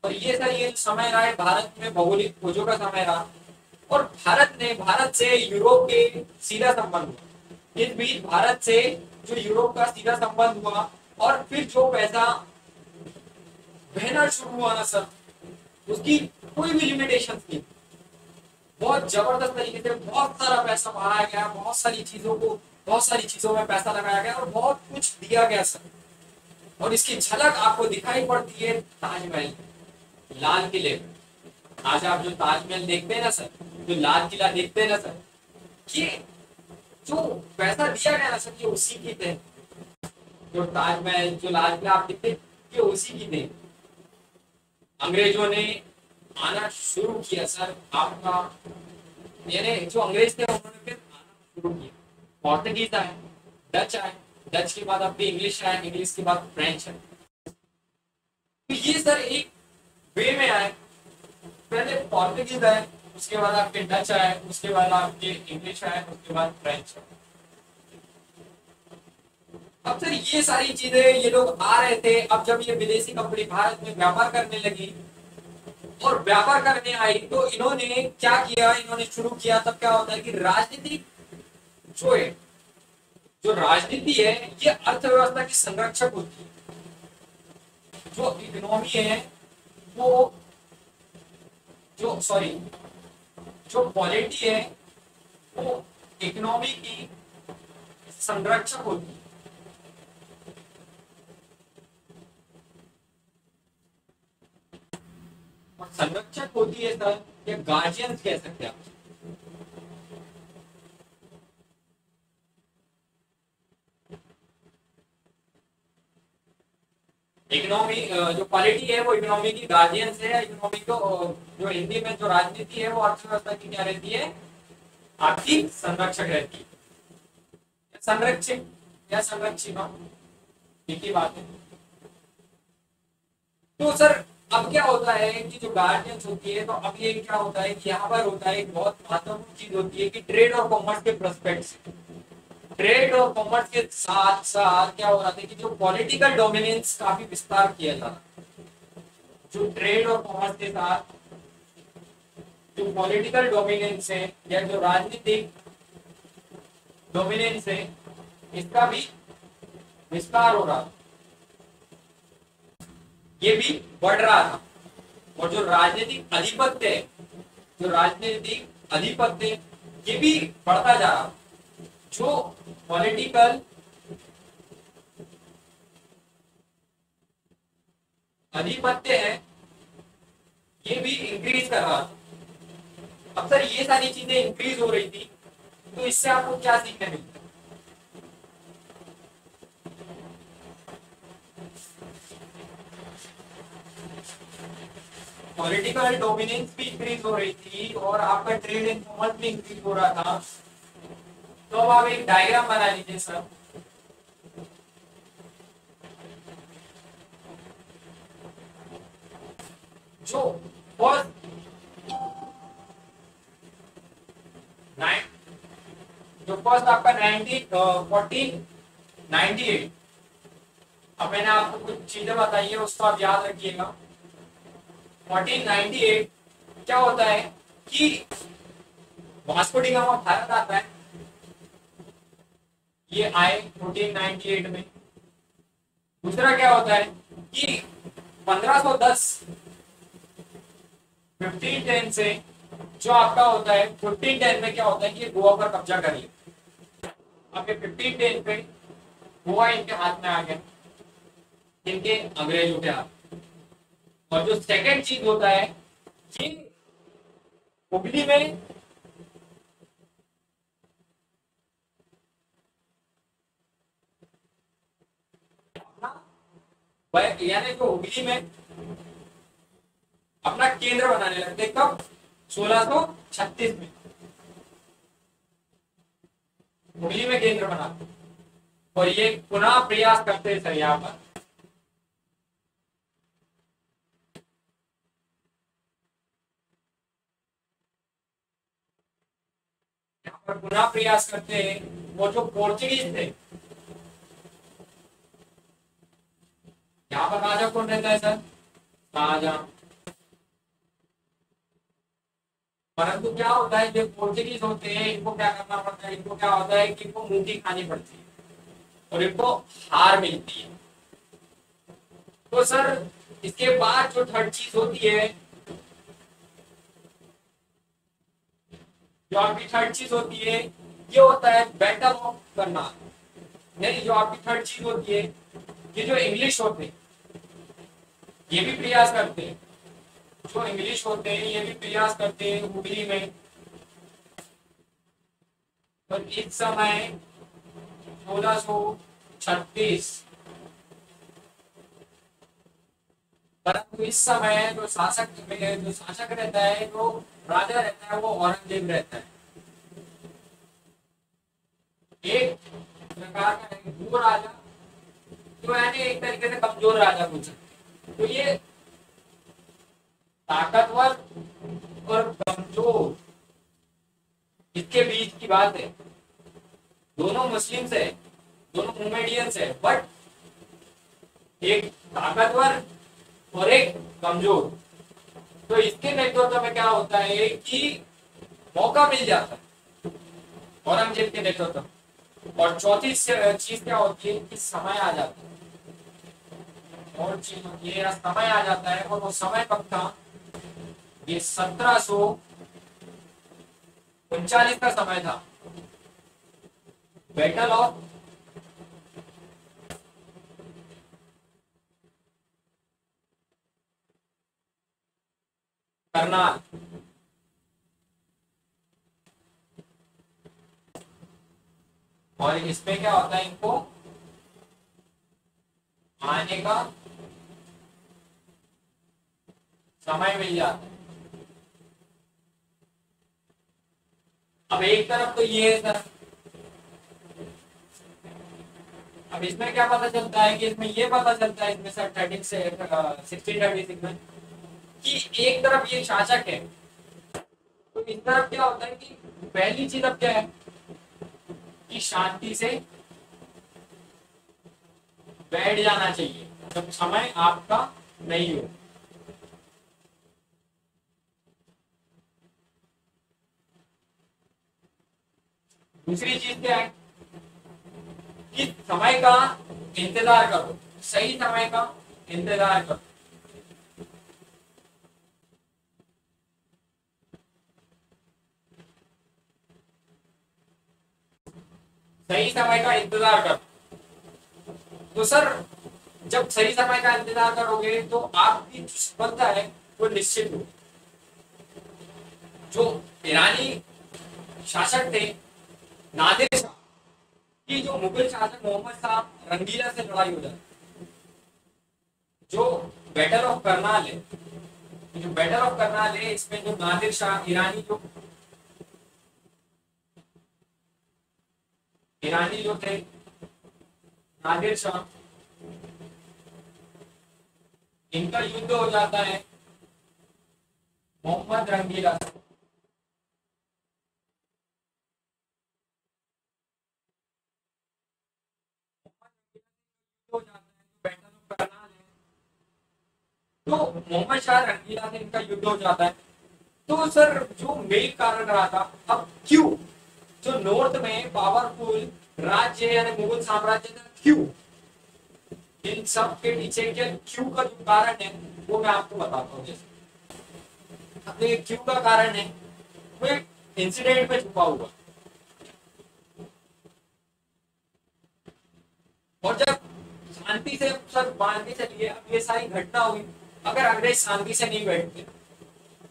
और ये सर ये समय रहा है भारत में भौगोलिक खोजों का समय रहा। और भारत से यूरोप के सीधा संबंध हुआ। इस बीच भारत से जो यूरोप का सीधा संबंध हुआ और फिर जो पैसा बहना शुरू हुआ ना सर, उसकी कोई भी लिमिटेशन नहीं। बहुत जबरदस्त तरीके से बहुत सारा पैसा बहाया गया, बहुत सारी चीजों में पैसा लगाया गया और बहुत कुछ दिया गया सर। और इसकी झलक आपको दिखाई पड़ती है ताजमहल, लाल किले में। आज आप जो ताजमहल देखते हैं ना सर, जो लाल किला देखते हैं ना सर, ये जो पैसा दिया गया ना सर, ये उसी की थे। जो ताजमहल, जो लाल किला आप देखते, ये उसी की थे। अंग्रेजों ने आना शुरू किया सर आपका, यानी जो अंग्रेज थे उन्होंने फिर आना शुरू किया। पोर्तुगीज आए, डच आए, डच के बाद आपके इंग्लिश आए, इंग्लिश के बाद फ्रेंच आए। तो ये सर एक वे में आए, पहले पोर्तुगीज आए, उसके बाद आपके डच आए, उसके बाद आपके इंग्लिश आए, उसके बाद फ्रेंच आए। अब सर ये सारी चीजें ये लोग आ रहे थे। अब जब ये विदेशी कंपनी भारत में व्यापार करने लगी और व्यापार करने आई तो इन्होंने क्या किया, इन्होंने शुरू किया। तब क्या होता है कि राजनीतिक जो है, जो राजनीति है ये अर्थव्यवस्था की संरक्षक होती है। जो इकोनॉमी है वो जो पॉलिटी है वो इकोनॉमी की संरक्षक होती है। और संरक्षक होती है सर, या गार्जियंस कह सकते हैं आप। इकोनॉमी जो पॉलिटी है वो इकोनॉमी की गार्जियंस है। इकोनॉमी को जो हिंदी में जो राजनीति है वो अर्थव्यवस्था की क्या रहती है, आपकी संरक्षक रहती है। संरक्षक या संरक्षित एक ही बात है। तो सर अब क्या होता है कि जो गार्जियंस होती है, तो अब ये क्या होता है कि यहाँ पर होता है एक बहुत महत्वपूर्ण चीज होती है कि ट्रेड और कॉमर्स के प्रोस्पेक्ट से, ट्रेड और कॉमर्स के साथ साथ क्या हो रहा था कि जो पॉलिटिकल डोमिनेंस काफी विस्तार किया था। जो ट्रेड और कॉमर्स के साथ जो पॉलिटिकल डोमिनेंस है या जो राजनीतिक डोमिनेंस है इसका भी विस्तार हो रहा था, ये भी बढ़ रहा था। और जो राजनीतिक आधिपत्य है, जो राजनीतिक आधिपत्य ये भी बढ़ता जा रहा, जो पॉलिटिकल आधिपत्य है ये भी इंक्रीज कर रहा था। अब सर ये सारी चीजें इंक्रीज हो रही थी, तो इससे आपको क्या सीखने मिलता है? पॉलिटिकल डोमिनेंस भी इंक्रीज हो रही थी और आपका ट्रेड एंड कॉमर्स भी इंक्रीज हो रहा था। तो अब आप एक डायग्राम बना लीजिए सर। जो फर्स्ट जो फर्स्ट आपका 1498, अब मैंने आपको कुछ चीजें बताई है उसको आप याद रखिएगा। 1498 क्या होता है कि वास्को डी गामा भारत आता है, ये आए 1498 में। दूसरा क्या होता है कि 1510 1510 से जो आपका होता है 1510 में क्या होता है कि गोवा पर कब्जा कर लिया। अब ये 1510 पे गोवा इनके हाथ में आ गया, इनके अंग्रेजों के हाथ। और जो सेकंड चीज होता है कि हुगली में यानी जो हुगली में अपना केंद्र बनाने लगते कब? 1636 में हुगली में केंद्र बनाते और ये पुनः प्रयास करते सर। यहाँ पर पुनः प्रयास करते हैं। वो जो पोर्चुगीज थे, यहाँ पर राजा कौन रहता है सर? शाहजहां। परंतु क्या होता है जो पोर्चुगीज होते हैं इनको क्या करना पड़ता है, इनको क्या होता है कि इनको मुंह की खानी पड़ती है और इनको हार मिलती है। तो सर इसके बाद जो थर्ड चीज होती है, जो आपकी थर्ड चीज होती है ये होता है बैटल ऑफ करना। नहीं, जो आपकी थर्ड चीज होती है ये जो इंग्लिश होते हैं ये भी प्रयास करते हैं, जो इंग्लिश होते हैं ये भी प्रयास करते हैं हुगली में। तो इस समय 1636, परंतु इस समय जो शासक रहता है, जो राजा रहता है वो औरंगजेब रहता है। एक प्रकार का है वो राजा जो यानी एक तरीके से कमजोर राजा पूछ सकते। तो ये ताकतवर और कमजोर इसके बीच की बात है। दोनों मुस्लिम्स है, दोनों मोमेडियंस है, बट एक ताकतवर और एक कमजोर। तो इसके नेतृत्व में क्या होता है कि मौका मिल जाता है औरंगजेब के नेतृत्व में। और चौथी चीज क्या होती है कि समय आ जाता है, और चीज ये समय आ जाता है। और वो समय कब था? ये 1739 का समय था, बैटल ऑफ करनाल। और इसमें क्या होता है, इनको आने का समय मिल जाता है। अब एक तरफ तो ये है सर, अब इसमें क्या पता चलता है कि इसमें ये पता चलता है इसमें सर 1636 में कि एक तरफ ये शासक है, तो इस तरफ क्या होता है कि पहली चीज अब क्या है कि शांति से बैठ जाना चाहिए जब समय आपका नहीं हो। दूसरी चीज क्या है कि समय का इंतजार करो, सही समय का इंतजार करो। सही समय का इंतजार करो। तो सर जब सही समय का इंतजार करोगे तो आपकी जो सफलता है वो निश्चित होगी। जो ईरानी शासक थे नादिर शाह की, जो मुगल शासक मोहम्मद शाह रंगीला से लड़ाई हो जाती, जो बैटल ऑफ करनाल है, जो बैटल ऑफ करनाल है, इसमें जो नादिर शाह ईरानी जो थे नादिर शाह, इनका युद्ध हो जाता है मोहम्मद रंगीला से। हो जाता है बैटल ऑफ करनाल है, तो मोहम्मद शाह रंगीला से इनका युद्ध हो जाता है। तो सर जो मेन कारण रहा था, अब क्यों जो नॉर्थ में पावरफुल राज्य यानी मुगल साम्राज्य था, क्यों, इन सब के पीछे के क्यों का जो कारण है वो मैं आपको बताता हूँ। जैसे अपने क्यों का कारण है वो एक इंसिडेंट में छुपा हुआ। और जब शांति से सब मान के चलिए, अब ये सारी घटना हुई, अगर अंग्रेज शांति से नहीं बैठते,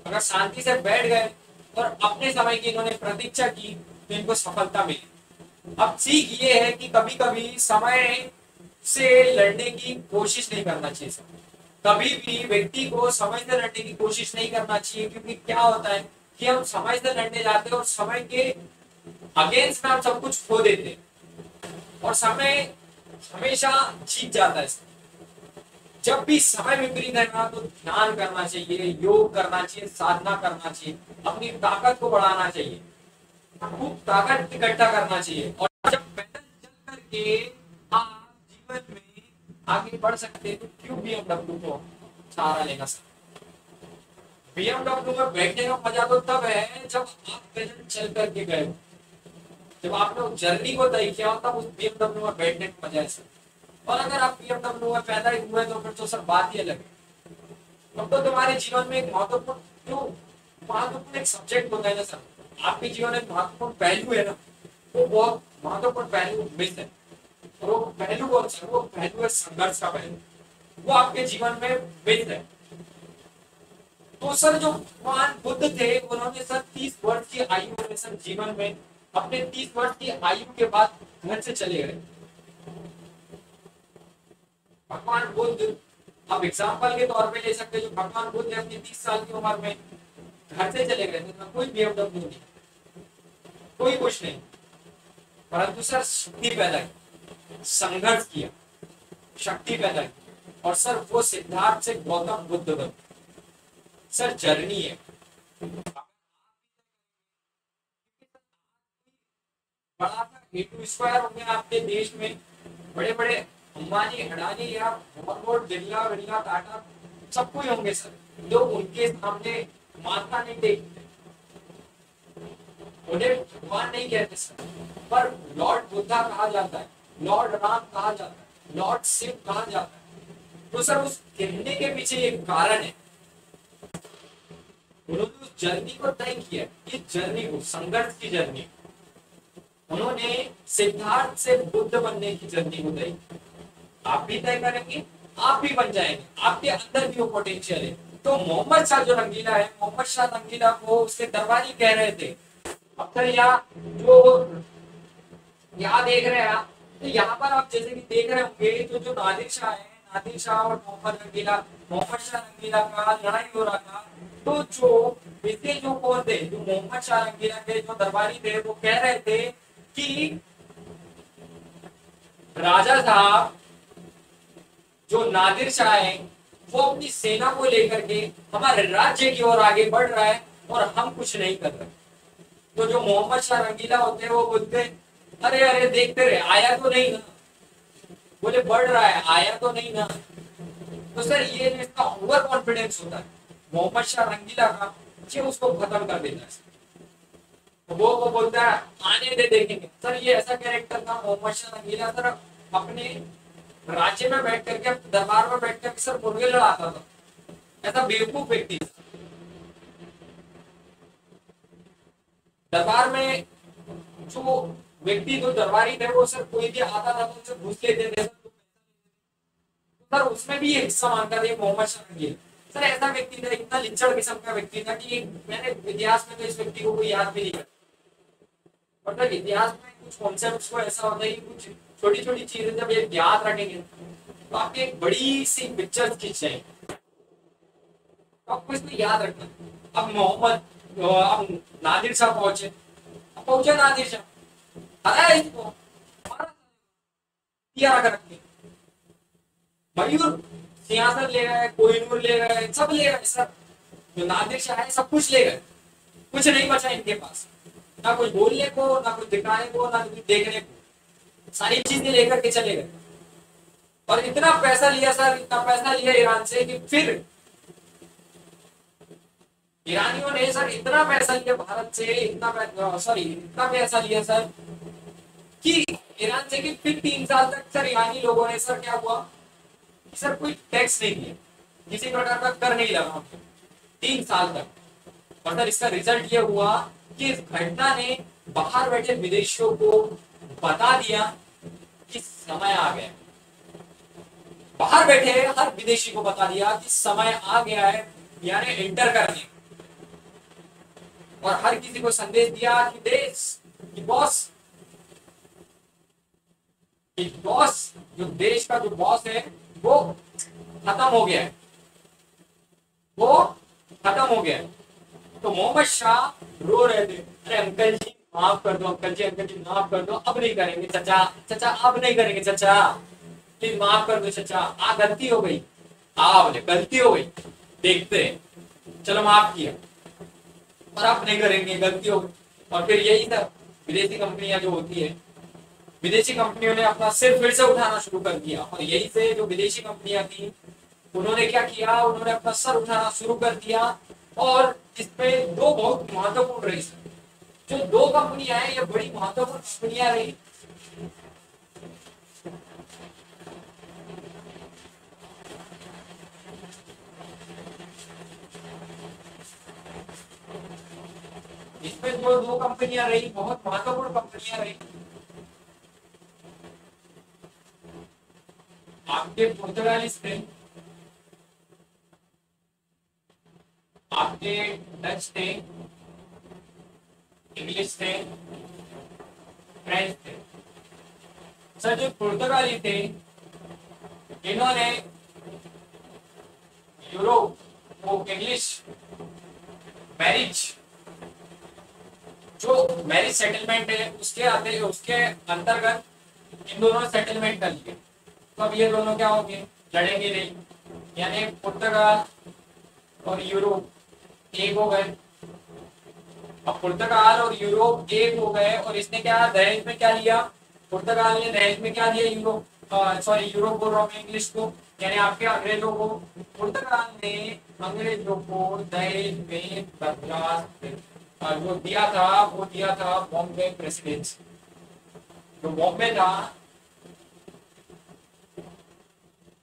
अगर शांति से बैठ गए और अपने समय की इन्होंने प्रतीक्षा की, तो इनको सफलता मिली। अब सीख ये है कि कभी कभी समय से लड़ने की कोशिश नहीं करना चाहिए। कभी भी व्यक्ति को समय से लड़ने की कोशिश नहीं करना चाहिए, क्योंकि क्या होता है कि हम समय से लड़ने जाते हैं और समय के अगेंस्ट में हम सब कुछ खो देते हैं और समय हमेशा जीत जाता है। जब भी समय विपरीत है ना, तो ध्यान करना चाहिए, योग करना चाहिए, साधना करना चाहिए, अपनी ताकत को बढ़ाना चाहिए, खूब ताकत इकट्ठा करना चाहिए। और जब पैदल चल करके आप जीवन में आगे बढ़ सकते हैं, तो क्यों बीएमडब्ल्यू को सहारा लेना सकते। बीएमडब्ल्यू में बैठने का मजा तो तब है जब आप पैदल चल करके गए हो, जब आपने उस जर्नी को तय किया हो, तब उस बीएमडब्ल्यू में बैठने का मजा है। और अगर आप बीएमडब्ल्यू में पैदा ही हुए तो फिर तो सर बात ही अलग है। तब तो तुम्हारे जीवन में एक महत्वपूर्ण एक सब्जेक्ट होता है ना सर, आपके जीवन में महत्वपूर्ण पहलू है ना, वो बहुत महत्वपूर्ण पहलू मिस है। और वो पहलू कौन सा? वो पहलू है संघर्ष का पहलू, वो आपके जीवन में मिस है। तो सर जो भगवान बुद्ध थे, उन्होंने सर 30 वर्ष की आयु में सर जीवन में अपने 30 वर्ष की आयु के बाद घर से चले गए। भगवान बुद्ध, अब एग्जाम्पल के तौर पे ले सकते हैं, जो भगवान बुद्ध ने अपनी 30 साल की उम्र में घर से चले गए थे, कोई बीएमडब्ल्यू नहीं, कोई कुछ नहीं, परंतु सर शक्ति पैदा की, संघर्ष किया, शक्ति पैदा की, और सर वो सिद्धार्थ से गौतम बुद्ध बने। सर जर्नी है। बड़ा सा A2 स्क्वायर हो गया आपके देश में, बड़े बड़े अंबानी, अडानी या बहुत बिरला बिरला टाटा सब कोई होंगे सर, लोग उनके सामने माथा नहीं टेकते, उन्हें भगवान नहीं कहते सर, पर लॉर्ड बुद्धा कहा जाता है, लॉर्ड राम कहा जाता है, लॉर्ड शिव कहा जाता है। तो सर उस कहने के पीछे एक कारण है, उन्होंने उस जर्नी को तय किया, इस जर्नी को, संघर्ष की जर्नी, उन्होंने सिद्धार्थ से बुद्ध बनने की जर्नी को तय की। आप भी तय करेंगे, आप भी बन जाएंगे, आपके अंदर भी वो पोटेंशियल है। तो मोहम्मद शाह जो रंगीला है, मोहम्मद शाह रंगीला को उसके दरबारी कह रहे थे। अब सर यहाँ देख रहे हैं आप, तो यहाँ पर आप जैसे कि देख रहे होंगे, तो जो नादिर शाह है, नादिर शाह और मोहम्मद शाह रंगीला का लड़ाई हो रहा था। तो जो कौन थे, जो मोहम्मद शाह रंगीला के जो दरबारी थे, वो कह रहे थे कि राजा साहब जो नादिर शाह है, वो अपनी सेना को लेकर के हमारे राज्य की ओर आगे बढ़ रहा है और हम कुछ नहीं कर रहे। तो जो मोहम्मद शाह रंगीला होते हैं वो बोलते, अरे अरे देखते रहे, आया तो नहीं ना, बोले बढ़ रहा है, आया तो नहीं ना। तो सर ये इसका ओवर कॉन्फिडेंस होता है मोहम्मद शाह रंगीला का, ये उसको खत्म कर देता है। वो बोलता है आने दे देखेंगे। सर ये ऐसा कैरेक्टर था मोहम्मद शाह रंगीला सर, अपने राज्य में बैठ करके, दरबार में बैठ करके सर मुर्गे लड़ाता था। ऐसा बेवकूफ व्यक्ति दरबार में, जो व्यक्ति जो दरबारी थे वो सर कोई भी आता था तो उनसे घूस लेते थे सर, उसमें भी ये हिस्सा मानता था मोहम्मद शाह रंगीला सर। ऐसा व्यक्ति था, इतना लिच्चड़ किस्म का व्यक्ति था कि मैंने इतिहास में तो इस व्यक्ति को कोई याद भी नहीं करता। मतलब इतिहास में कुछ कॉन्सेप्ट को ऐसा होता है कि कुछ छोटी छोटी चीजें जब ये याद रखेंगे तो आपकी एक बड़ी सी पिक्चर खींच जाएगी, तो आपको इसको याद रखना। अब अब नादिर शाह पहुंचे, अब पहुंचे नादिर शाह, हराया इसको, रख के मयूर सिंहासन ले गए, कोहिनूर ले गए, सब ले गए सर। जो नादिर शाह है सब कुछ ले गए, कुछ नहीं बचा इनके पास, ना कुछ बोलने को, ना कुछ दिखाने को, ना कुछ देखने को, सारी चीजें लेकर के चले गए। और इतना पैसा लिया सर, इतना पैसा लिया ईरान से कि फिर ईरानियों ने सर इतना पैसा लिया भारत से, इतना पैसा लिया सर कि ईरान से कि फिर 3 साल तक सर ईरानी लोगों ने सर क्या हुआ कि सर कोई टैक्स नहीं दिया, किसी प्रकार का कर नहीं लगा 3 साल तक। और सर इसका रिजल्ट ये हुआ कि इस घटना ने बाहर बैठे विदेशियों को बता दिया कि समय आ गया। बाहर बैठे हर विदेशी को बता दिया कि समय आ गया है यानी इंटर करने, और हर किसी को संदेश दिया कि देश कि बॉस जो देश का जो बॉस है वो खत्म हो गया है, वो खत्म हो गया है। तो मोहम्मद शाह रो रहे थे, अरे अंकल जी माफ कर दो, अंकल जी माफ कर दो, अब नहीं करेंगे चचा अब नहीं करेंगे चचा, प्लीज माफ कर दो चचा, गलती हो गई, बोले गलती हो गई, देखते हैं, चलो माफ किया, और आप नहीं करेंगे, गलती हो गई। और फिर यही था, विदेशी कंपनियां जो होती है, विदेशी कंपनियों ने अपना सिर फिर से उठाना शुरू कर दिया, और यही से जो विदेशी कंपनियां थी उन्होंने क्या किया, उन्होंने अपना सर उठाना शुरू कर दिया। और इसमें 2 बहुत महत्वपूर्ण रही, जो 2 कंपनियां हैं ये बड़ी महत्वपूर्ण कंपनियां रही। इसमें जो 2 कंपनियां रही, बहुत महत्वपूर्ण कंपनियां रही, आपके पुर्तगालीस थे, आपके डच थे, इंग्लिश थे, फ्रेंच थे। सर जो पुर्तगाली थे इन्होंने यूरोप को इंग्लिश मैरिज सेटलमेंट है उसके अंतर्गत इन दोनों ने सेटलमेंट कर लिया। तो अब ये दोनों क्या होंगे, लड़ेंगे नहीं, यानी पुर्तगाल और यूरोप एक हो गए। अब पुर्तगाल और यूरोप एक हो गए, और इसने क्या दहेज में क्या लिया, पुर्तगाल ने दहेज में क्या दिया, यूरोप बोल रहा हूँ इंग्लिश को, यानी आपके अंग्रेजों को। पुर्तगाल ने अंग्रेजों को दहेज में 50 जो दिया था वो दिया था बॉम्बे प्रेसिडेंसी। जो बॉम्बे था,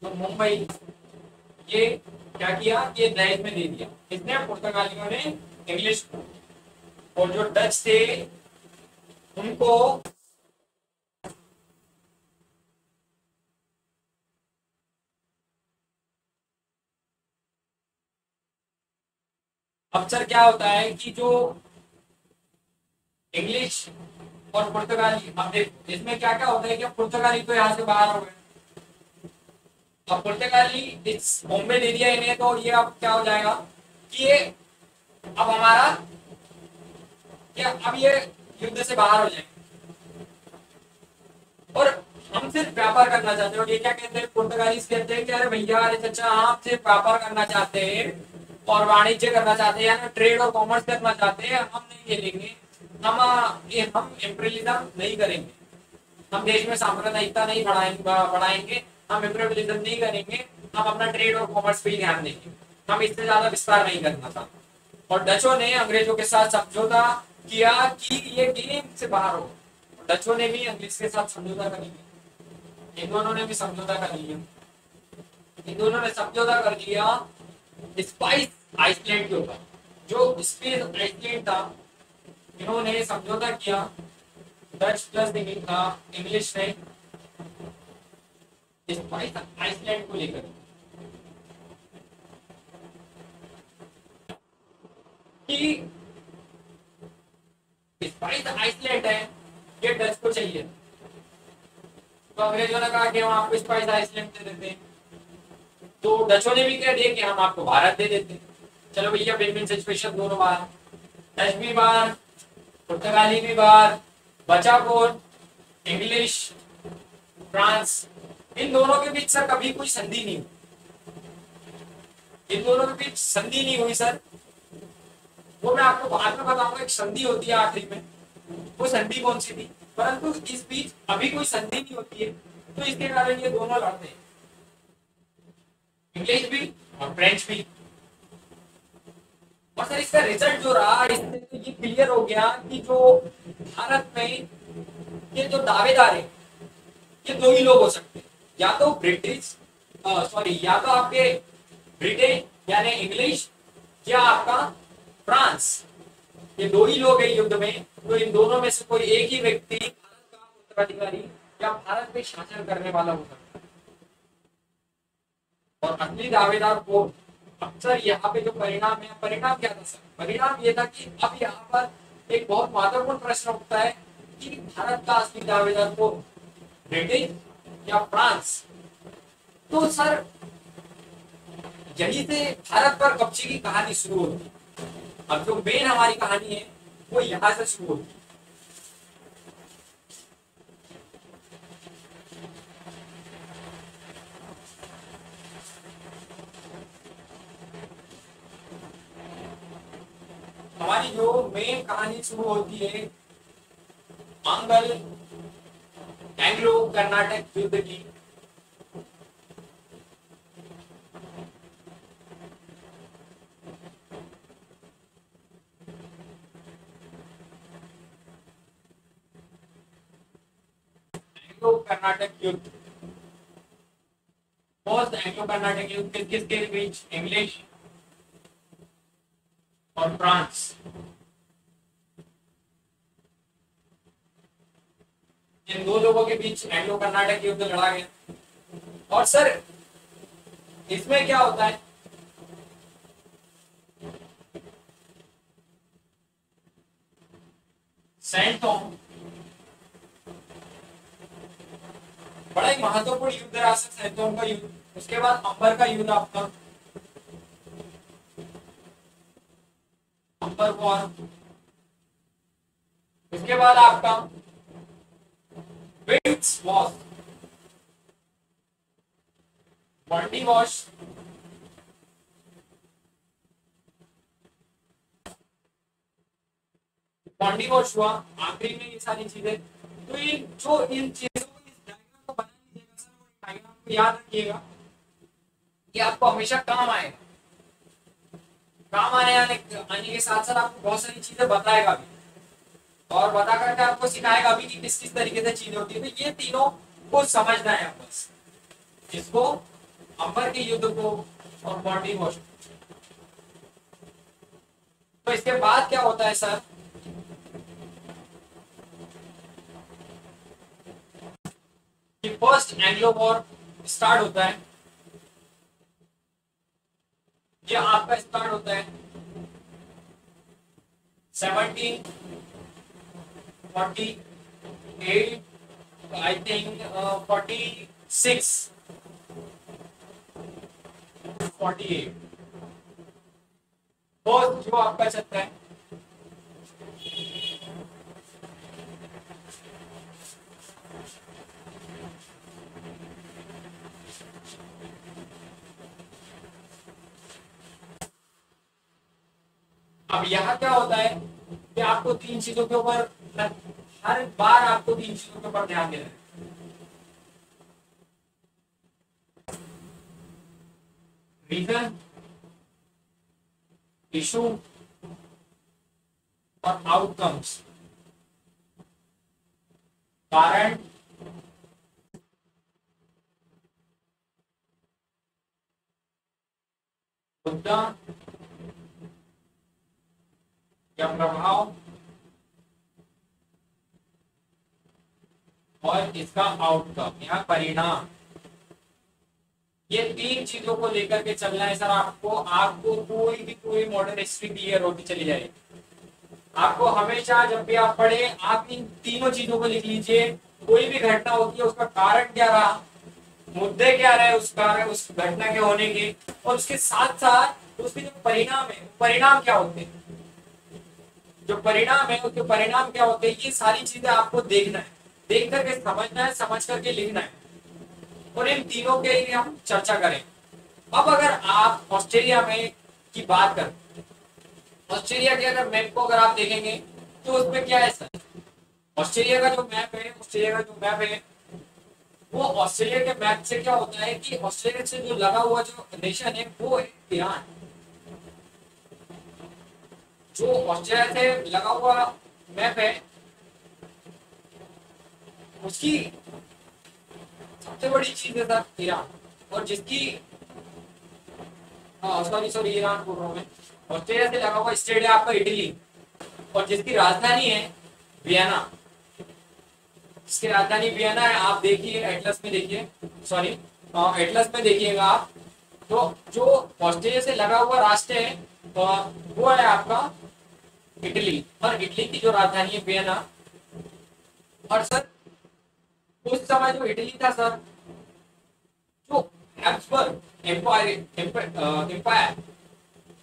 तो मुंबई, ये क्या किया, ये दहेज में दे दिया इसने पुर्तगालियों ने इंग्लिश को। और जो डच थे उनको अक्सर क्या होता है कि जो इंग्लिश और पुर्तगाली, अब देखो इसमें क्या क्या होता है कि पुर्तगाली तो यहाँ से बाहर हो गए, अब पुर्तगाली इस बॉम्बे दे दिया इन्हें, तो ये अब क्या हो जाएगा कि ये अब हमारा क्या, अब ये युद्ध से बाहर हो जाएंगे और हम सिर्फ व्यापार करना चाहते हैं। और ये क्या कहते हैं, पुर्तगाली कहते हैं कि अरे भैया, अरे चाचा, हम सिर्फ व्यापार करना चाहते हैं और वाणिज्य करना चाहते हैं, ट्रेड और कॉमर्स करना चाहते हैं, हम नहीं खेलेंगे, हम इम्पीरियलिज्म नहीं करेंगे, हम देश में सांप्रदायिकता नहीं बढ़ाएंगे, हम इम्पीरियलिज्म नहीं करेंगे, हम अपना ट्रेड और कॉमर्स पे ही ध्यान देंगे, हम इससे ज्यादा विस्तार नहीं करना था। और डचों ने अंग्रेजों के साथ समझौता किया कि ये गेम से बाहर हो। डचों ने भी अंग्रेज के साथ समझौता कर लिया, इन दोनों ने भी समझौता कर लिया, इन दोनों ने समझौता कर लिया स्पाइस आइसलैंड के ऊपर। जो स्पेस आइसलैंड था, इन्होंने समझौता किया डच प्लस इंग्लिश ने स्पाइस आइसलैंड को लेकर कि स्पाइस आइसलैंड है ये डच को चाहिए। तो अंग्रेजों ने कहा कि हम आपको स्पाइस आइसलैंड दे देते हैं, तो डचों ने भी कह दिया कि हम आपको भारत दे देते हैं। चलो भैया विन विन सिचुएशन, दोनों बार, डच भी बार, पुर्तगाली भी बार, बचा कौन? English, France. इन दोनों के बीच सर कभी कोई संधि नहीं हुई, इन दोनों के बीच संधि नहीं हुई सर। वो मैं आपको बाद में बताऊंगा, एक संधि होती है आखिरी में, वो संधि कौन सी थी, परंतु इस बीच अभी कोई संधि नहीं होती है, तो इसके कारण ये दोनों लड़ते हैं, इंग्लिश भी और फ्रेंच भी। और सर इसका रिजल्ट जो रहा, इससे तो ये क्लियर हो गया कि जो भारत में ये जो दावेदार है ये दो ही लोग हो सकते हैं, या तो ब्रिटिश सॉरी या तो आपके ब्रिटेन यानी इंग्लिश, या आपका फ्रांस। ये दो ही लोग हैं युद्ध में, तो इन दोनों में से कोई एक ही व्यक्ति भारत का उत्तराधिकारी या भारत में शासन करने वाला हो सकता है। और असली दावेदार को अक्सर यहाँ पे जो परिणाम है, परिणाम क्या था सर? परिणाम ये था कि अब यहाँ पर एक बहुत महत्वपूर्ण प्रश्न उठता है कि भारत का असली दावेदार को ब्रिटेन या फ्रांस। तो सर यही से भारत पर कब्जे की कहानी शुरू होती है। अब जो मेन हमारी कहानी है वो यहां से शुरू होती है। हमारी जो मेन कहानी शुरू होती है एंग्लो कर्नाटक युद्ध की। एंग्लो कर्नाटक युद्ध, फर्स्ट एंग्लो कर्नाटक युद्ध किसके बीच? इंग्लिश और फ्रांस। इन दो लोगों के बीच एंग्लो कर्नाटक युद्ध लड़ा गया। और सर इसमें क्या होता है, सैंटोम बड़ा ही महत्वपूर्ण युद्ध रहा सर, सैंटोम का युद्ध। उसके बाद अंबर का युद्ध, आपका अंबर वॉर। उसके बाद आपका विंड्स war, Wandiwash. Wandiwash हुआ आखिरी में, ये सारी चीजें। तो इन चीजों को, इस डायग्राम को बना लीजिएगा सर, और डायग्राम को याद रखिएगा, ये आपको हमेशा काम आएगा। काम आने के साथ साथ आपको बहुत सारी चीजें बताएगा भी, और बता करके आपको सिखाएगा भी कि किस किस तरीके से चीजें होती है। तो ये तीनों को समझना है बस, इसको, अंबर के युद्ध को और बॉन्डी वॉश। तो इसके बाद क्या होता है सर, कि फर्स्ट एंग्लो वॉर स्टार्ट होता है। ये आपका स्टार्ट होता है 1748, आई थिंक 46 48 फर्स्ट जो आपका चलता है। अब यहाँ क्या होता है कि आपको तीन चीजों के ऊपर, हर बार आपको तीन चीजों के ऊपर ध्यान देना है। रीजन, इशू और आउटकम्स, कारण, मुद्दा या प्रभाव और इसका आउटकम या परिणाम, ये तीन चीजों को लेकर के चलना है सर। आपको आपको कोई भी पूरी मॉडर्न हिस्ट्री क्लियर होती चली जाएगी। आपको हमेशा जब भी आप पढ़े, आप इन तीनों चीजों को लिख लीजिए। कोई भी घटना होती है उसका कारण क्या रहा, मुद्दे क्या रहे उस कारण, उस घटना के होने के, और उसके साथ साथ उसके जो परिणाम है, परिणाम क्या होते हैं, जो परिणाम है उसके परिणाम क्या होते हैं, ये सारी चीजें आपको देखना है, देख करके समझना है, समझ करके लिखना है। और इन तीनों के लिए हम चर्चा करें। अब अगर आप ऑस्ट्रेलिया में की बात करें, ऑस्ट्रेलिया के अगर मैप को अगर आप देखेंगे तो उसमें क्या है सर, ऑस्ट्रेलिया का जो मैप है, ऑस्ट्रेलिया का जो मैप है वो ऑस्ट्रेलिया के मैप से क्या होता है कि ऑस्ट्रेलिया से जो लगा हुआ जो नेशन है वो है ईरान। जो ऑस्ट्रेलिया से लगा हुआ मैप है उसकी सबसे बड़ी चीज है सर ईरान, और जिसकी सॉरी ईरान बोल रहा हूँ मैं। ऑस्ट्रेलिया से लगा हुआ स्टेट है आपका इटली, और जिसकी राजधानी है वियना। जिसकी राजधानी वियना है, आप देखिए एटलस में, देखिए सॉरी एटलस में देखिएगा आप, तो जो ऑस्ट्रेलिया से लगा हुआ राष्ट्र है वो है आपका इटली, और इटली की जो राजधानी है वियना। और सर उस समय जो इटली था सर, जो हैब्सबर्ग एम्पायर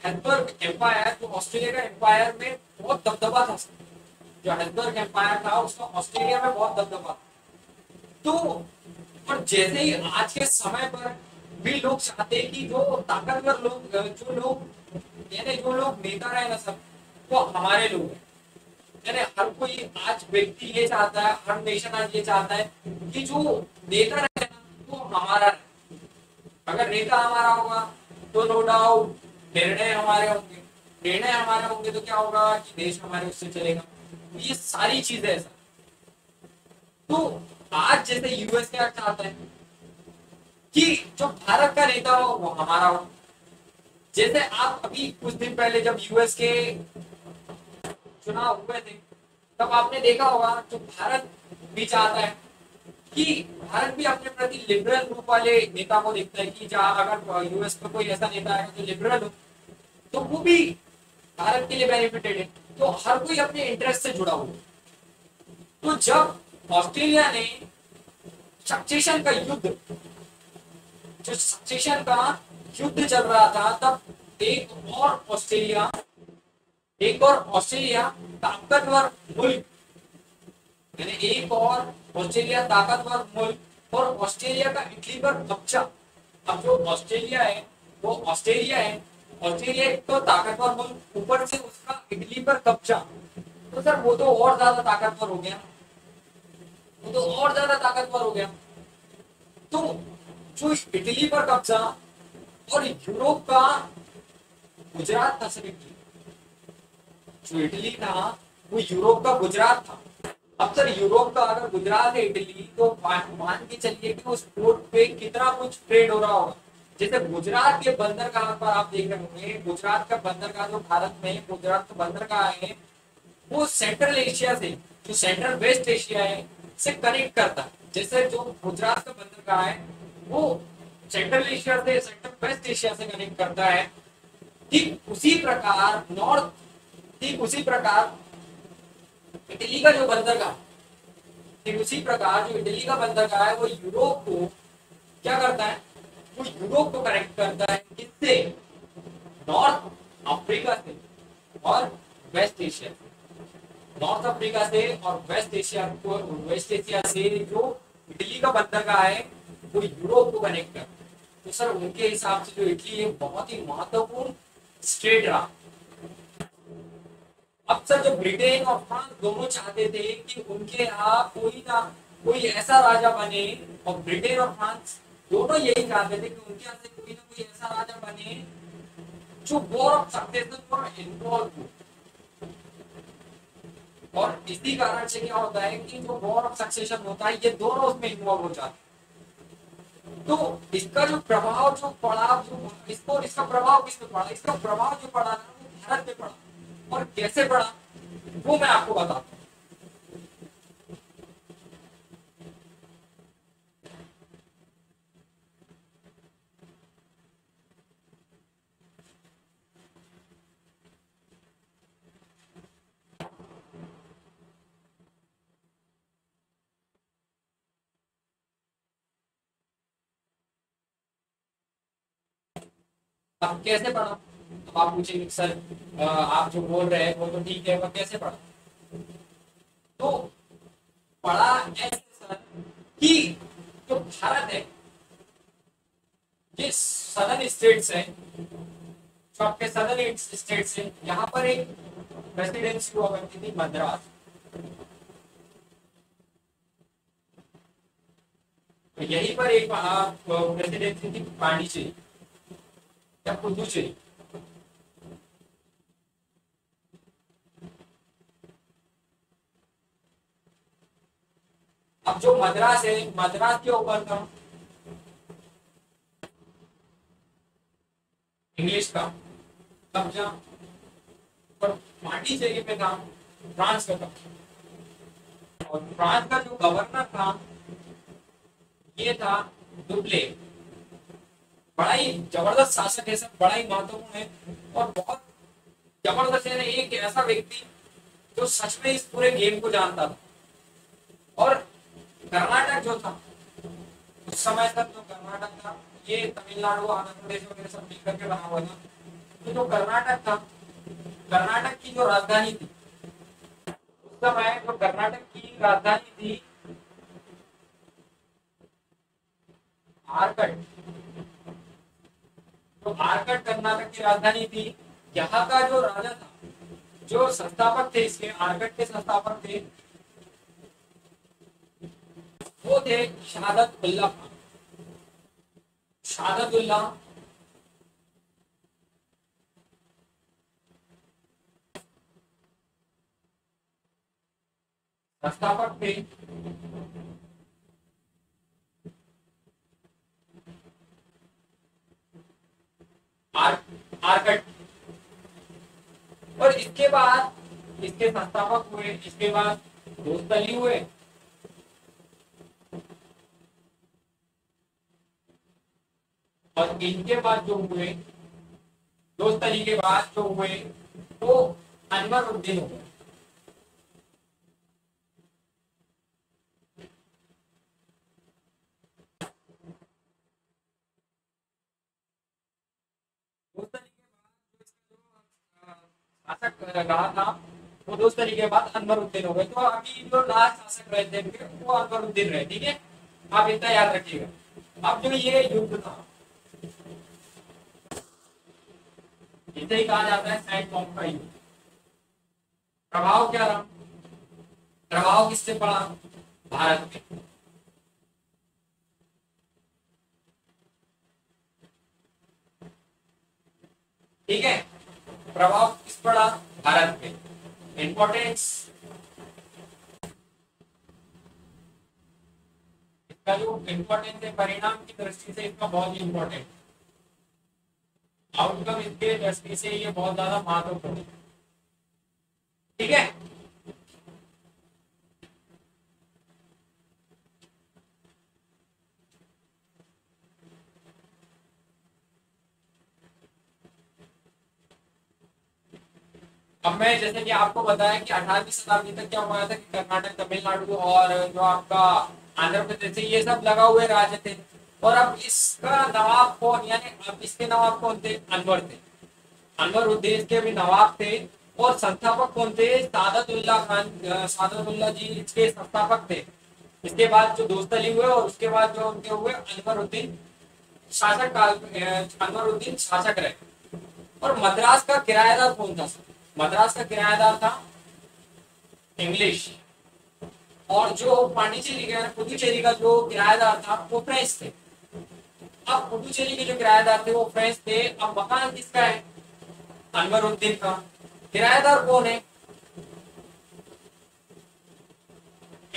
हैब्सबर्ग एम्पायर, जो ऑस्ट्रेलिया का एम्पायर में बहुत दबदबा था सर। जो हैब्सबर्ग एम्पायर था उसका ऑस्ट्रेलिया में बहुत दबदबा था। तो और जैसे ही आज के समय पर भी लोग चाहते हैं कि जो ताकतवर लोग, जो लोग यानी जो लोग नेता रहे ना सर, वो हमारे लोग हैं। यानी हर कोई आज व्यक्ति ये चाहता है, हर नेशन आज ये चाहता है कि जो नेता रहे ना वो हमारा रहे। अगर नेता हमारा होगा तो नो डाउट निर्णय हमारे होंगे, निर्णय हमारे होंगे तो क्या होगा कि देश हमारे उससे चलेगा। ये सारी चीजें है सर। तो आज जैसे यूएस क्या चाहता है कि जो भारत का नेता हो वो हमारा हो। जैसे आप अभी कुछ दिन पहले जब यूएस के चुनाव हुए थे तब आपने देखा होगा जो भारत भी चाहता है कि भारत भी अपने प्रति लिबरल रूप वाले नेता को देखता है कि जहाँ अगर यूएस में कोई ऐसा नेता है जो लिबरल हो तो वो भी भारत के लिए बेनिफिटेड है। तो हर कोई अपने इंटरेस्ट से जुड़ा हुआ। तो जब ऑस्ट्रेलिया ने सक्सेशन का युद्ध, जो सक्सेशन का युद्ध चल रहा था, तब एक और ऑस्ट्रेलिया ताकतवर मुल्क, यानी एक और ऑस्ट्रेलिया ताकतवर मुल्क और ऑस्ट्रेलिया का इटली पर कब्जा। अब जो ऑस्ट्रेलिया है वो ऑस्ट्रेलिया है, ऑस्ट्रेलिया एक तो ताकतवर मुल्क, ऊपर से उसका इटली पर कब्जा, तो सर वो तो और ज्यादा ताकतवर हो गया, वो तो और ज्यादा ताकतवर हो गया। तो जो इटली पर कब्जा और यूरोप का गुजरात था सर, जो इटली था वो यूरोप का गुजरात था। अब सर यूरोप का अगर गुजरात है इटली, तो मान के चलिए कि उस पोर्ट पे कितना कुछ ट्रेड हो रहा होगा। जैसे गुजरात के बंदरगाह पर आप देख रहे होंगे, गुजरात का बंदरगाह जो भारत में गुजरात का बंदरगाह है वो सेंट्रल एशिया से, जो सेंट्रल वेस्ट एशिया है से कनेक्ट करता है। जैसे जो गुजरात का बंदरगाह है वो सेंट्रल एशिया से सेंट्रल वेस्ट एशिया से कनेक्ट करता है। ठीक उसी प्रकार इटली का जो बंदरगाह, ठीक उसी प्रकार जो इटली का बंदरगाह है वो यूरोप को क्या करता है, वो यूरोप को कनेक्ट करता है। किससे? नॉर्थ अफ्रीका से और वेस्ट एशिया से। नॉर्थ अफ्रीका से और वेस्ट एशिया से जो इटली का बंदरगाह है वो यूरोप को कनेक्ट करता है। तो सर उनके हिसाब से जो इटली है बहुत ही महत्वपूर्ण स्टेट रहा। अब सर जो ब्रिटेन और फ्रांस दोनों चाहते थे कि उनके यहाँ कोई ना कोई ऐसा राजा बने, और ब्रिटेन और फ्रांस दोनों यही चाहते थे कि उनके यहाँ से कोई ना कोई ऐसा राजा बने जो वॉर ऑफ सक्सेशन पर इन्वॉल्व हो। और इसी कारण से क्या होता है कि जो वॉर ऑफ सक्सेशन होता है ये दोनों उसमें इन्वॉल्व हो जाते हैं। तो इसका जो प्रभाव जो पड़ा, जो इसको इसका प्रभाव किस पे पड़ा, इसका प्रभाव जो पड़ा ना वो भारत पे पड़ा। और कैसे पड़ा वो मैं आपको बताता हूँ। अब कैसे पढ़ा, अब आप पूछेंगे सर आप जो बोल रहे हैं वो तो ठीक है, पर कैसे पढ़ा। तो पढ़ा ऐसे सर कि जो भारत है, ये सदर्न स्टेट्स है, जो आपके सदर्न स्टेट्स है, यहाँ पर एक प्रेसिडेंसी हुआ करती थी मद्रास। तो यहीं पर एक प्रेसिडेंसी थी पांडिचेरी या पुदुचेरी। अब जो मद्रास है, मद्रास के ऊपर था इंग्लिश का कब्जा, पर पांडिचेरी पे था फ्रांस का कब्जा। और फ्रांस का जो गवर्नर था ये था दुप्ले। बड़ा ही जबरदस्त शासक है सर, बड़ा ही महत्वपूर्ण है और बहुत जबरदस्त है। एक ऐसा व्यक्ति जो सच में इस पूरे गेम को जानता था। और कर्नाटक जो था उस समय तक, जो कर्नाटक था ये तमिलनाडु आंध्र प्रदेश वगैरह सब मिलकर के बना हुआ था। तो जो कर्नाटक था, कर्नाटक की जो राजधानी थी उस समय, जो कर्नाटक की राजधानी थी आरकट। तो आरकट कर्नाटक की राजधानी थी। यहाँ का जो राजा था, जो संस्थापक थे इसके, आरकट के संस्थापक थे वो थे शहादत उल्लाह खान। शहादत उल्लाह संस्थापक थे। आरकट। और इसके बाद इसके संस्थापक हुए, इसके बाद दोस्तली हुए। और इनके बाद जो हुए, दोस्तली के बाद जो हुए वो अनवरुद्दीन हुए। दोस्तली के बाद जो शासक रहा था वो दोस्तली के बाद अनवरुद्दीन हो गए। तो अभी जो लास्ट शासक रहे थे वो अनवरुद्दीन रहे। ठीक है, आप इतना याद रखिएगा। अब जो ये युद्ध था इसे ही कहा जाता है सैंड बॉम्ब का युद्ध। प्रभाव क्या रहा, प्रभाव किससे पड़ा, भारत पे। ठीक है, प्रभाव किस पड़ा, भारत पे। इंपॉर्टेंस, इसका जो इंपॉर्टेंस है परिणाम की दृष्टि से इसका बहुत ही इंपॉर्टेंट, आउटकम इसके दृष्टि से ये बहुत ज्यादा महत्वपूर्ण है। ठीक है, अब मैं जैसे कि आपको बताया कि 18वीं शताब्दी तक क्या हुआ था कि कर्नाटक, तमिलनाडु और जो आपका आंध्र प्रदेश है ये सब लगा हुए राज्य थे। और अब इसका नवाब कौन, यानी अब इसके नवाब कौन थे, अनवर थे। अनवर उद्दीन के भी नवाब थे। और संस्थापक कौन थे, सादतुल्लाह खान, सादतुल्लाह जी इसके संस्थापक थे। इसके बाद जो दोस्तली हुए और उसके बाद जो उनके हुए अनवरुद्दीन शासक काल, अनवरुद्दीन शासक रहे। और मद्रास का किराएदार कौन था, मद्रास का किराएदार था इंग्लिश। और जो पांडिचेरी का, पुदुचेरी का जो किराएदार था वो फ्रेंच थे। अब पुदुचेरी के जो किराएदार थे वो फ्रेंच थे। अब मकान किसका है, अनवरुद्दीन का। किराएदार कौन है,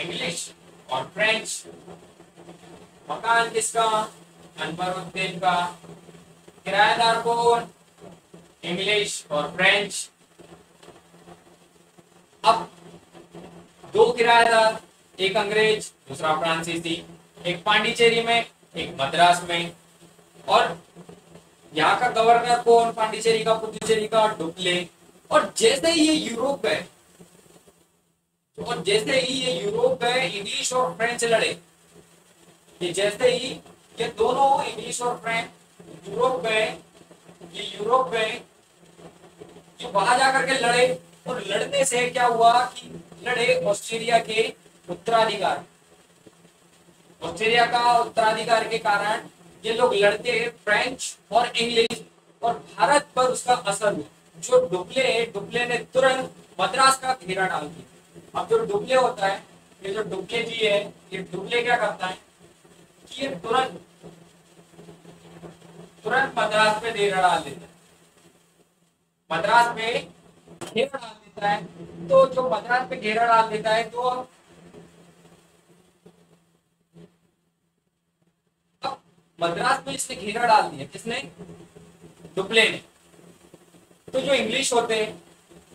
इंग्लिश और फ्रेंच। मकान किसका? अनवरुद्दीन का। किराएदार कौन? इंग्लिश और फ्रेंच। अब दो किराएदार, एक अंग्रेज दूसरा फ्रांसीसी, एक पांडिचेरी में एक मद्रास में। और यहाँ का गवर्नर कौन? पांडिचेरी का पुडुचेरी का डुप्ले। और जैसे ही ये यूरोप गए इंग्लिश और फ्रेंच लड़े। ये जैसे ही ये दोनों इंग्लिश और फ्रेंच यूरोप गए, ये वहां जाकर के लड़े। और लड़ने से क्या हुआ कि लड़े ऑस्ट्रेलिया के उत्तराधिकार। ऑस्ट्रेलिया का उत्तराधिकार के कारण ये लोग लड़ते फ्रेंच और इंग्लिश, और भारत पर उसका असर हुआ। जो डुप्ले ने तुरंत मद्रास का घेरा डाल दिया। अब जो डुप्ले होता है, ये जो डुप्ले जी है, ये डुप्ले क्या करता है कि ये तुरंत मद्रास पे घेरा डाल देता है। मद्रास में घेरा डाल देता है। तो जो मद्रास पे घेरा डाल देता है, तो अब मद्रास में इसने घेरा डाल दिया। किसने? डुप्ले ने। तो जो इंग्लिश होते हैं,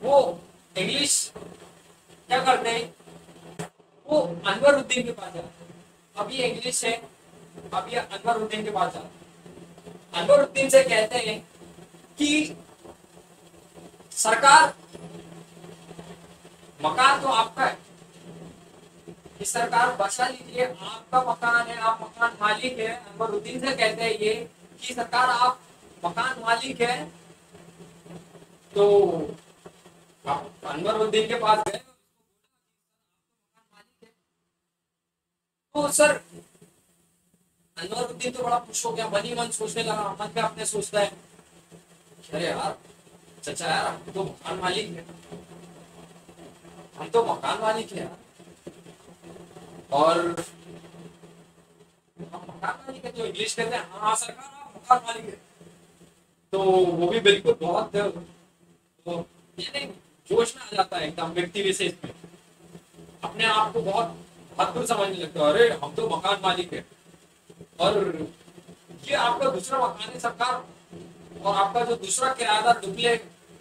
वो इंग्लिश क्या करते हैं? वो अनवरुद्दीन के पास जाते हैं। अब ये इंग्लिश है, अब ये अनवरुद्दीन के पास जाते हैं। अनवरुद्दीन से कहते हैं कि सरकार, मकान तो आपका है, इस सरकार बचा लीजिए, आपका मकान है, आप मकान मालिक है। अनवरुद्दीन से कहते हैं ये कि सरकार आप मकान मालिक है। तो अनवरुद्दीन के पास गए, तो सर अनवरुद्दीन तो बड़ा खुश हो गया, मन ही मन सोचने लगा, मन में अपने सोचता है, अरे यार चाचा यार, हम तो मकान मालिक है, हम तो मकान मालिक है यार, और हम मकान मालिक है। तो इंग्लिश कहते हैं हाँ सरकार आप मकान मालिक है। तो वो भी बिल्कुल बहुत तो नहीं, जोश में आ जाता है एकदम व्यक्ति विशेष में, अपने आप को बहुत बहादुर समझने लगता है, अरे हम तो मकान मालिक है, और ये आपका दूसरा मकान है सरकार, और आपका जो दूसरा किराएदार डुप्ले,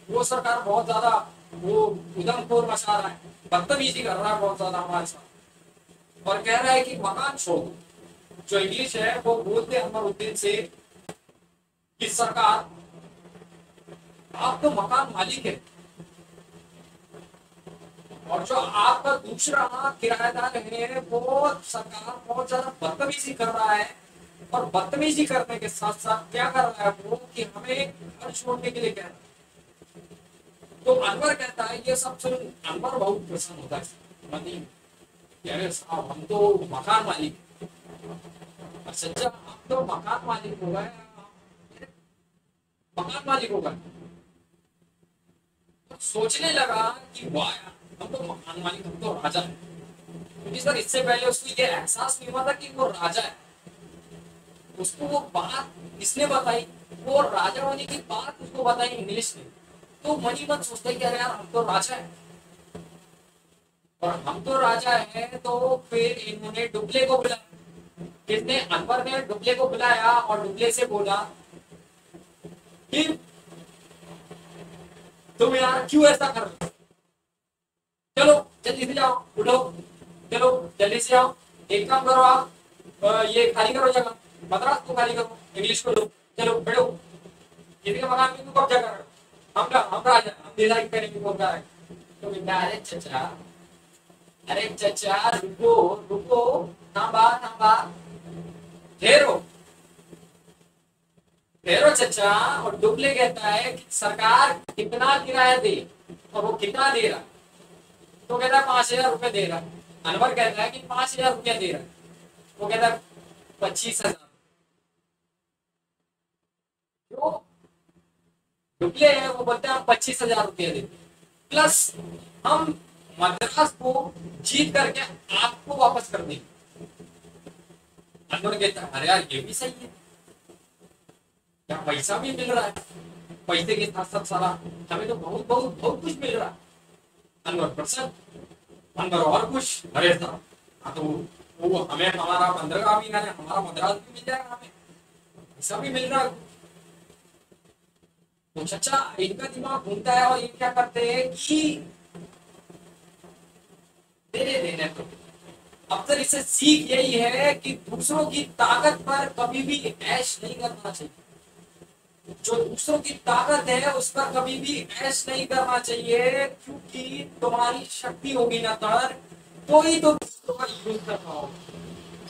वो सरकार बहुत ज्यादा वो उधमपुर मचा रहा है, बदतमीजी कर रहा है बहुत ज्यादा हमारे साथ, और कह रहा है कि मकान छोड़ो। जो इंग्लिश है वो बोलते अनवरुद्दीन से कि सरकार आप तो मकान मालिक है, और जो आपका दूसरा किराएदार है वो सरकार बहुत ज्यादा बदतमीजी कर रहा है, और बदतमीजी करने के साथ साथ क्या कर रहा है वो कि हमें घर छोड़ने के लिए कह रहा है। तो अनवर कहता है, ये सब सुन अनवर बहुत प्रसन्न होता है, अरे साहब हम तो मकान मालिक, सच्चा हम तो मकान मालिक हो गए, मकान मालिक हो गए। तो सोचने लगा कि वाह यार, हम तो मकान मालिक, हम तो राजा है। क्योंकि सर इससे पहले उसको ये एहसास नहीं हुआ था कि वो राजा है। उसको वो बात इसने बताई, वो राजा होने की बात उसको बताई इंग्लिश ने। तो मन ही मन सोचता है कि अरे यार हम तो राजा है, और हम तो राजा है। तो फिर इन्होंने डुप्ले को बुलाया। किसने? अनवर ने डुप्ले को बुलाया और डुप्ले से बोला कि तुम यार क्यों ऐसा कर रहे हो, चलो जल्दी से जाओ, उठो, चलो जल्दी से आओ, एक काम करो आप, ये खाली करो जगह, मद्रास को खाली करो, इंग्लिश को लो, चलो बैठो, किसी के मकान में कब्जा कर रहे हो, हम राजा, हम डिसाइड करेंगे कौन का है। तो अरे चचा रुको रुको, थांबा ठहरो चचा। और डुप्ले कहता है कि सरकार कितना किराया दे, और वो कितना दे रहा, तो कहता है 5,000 रुपए दे रहा है। अनवर कहता है कि 5,000 रुपया दे रहा है, वो कहता है 25,000। जो डुप्ले है वो बोलते हैं हम 25,000 रुपया देते, प्लस हम मद्रास को जीत करके आपको वापस कर देंगे। अनवर कहता है अरे यार ये भी सही है, क्या पैसा भी मिल रहा है, पैसे के साथ साथ सारा हमें तो बहुत कुछ मिल रहा है। अनवर प्रसन्न, अनवर और खुश, अरे साहब हाँ, तो वो हमें हमारा 15 का भी है, हमारा मद्रास भी मिल जाएगा, हमें ऐसा भी मिल रहा है। तो चचा इनका दिमाग घूमता है और ये क्या करते हैं कि देने देने को। अब तक इससे सीख यही है कि दूसरों की ताकत पर कभी भी ऐश नहीं करना चाहिए। जो दूसरों की ताकत है उस पर कभी भी ऐश नहीं करना चाहिए, क्योंकि तुम्हारी शक्ति होगी ना तर तो ही तो दूसरों का यूज करना होगा।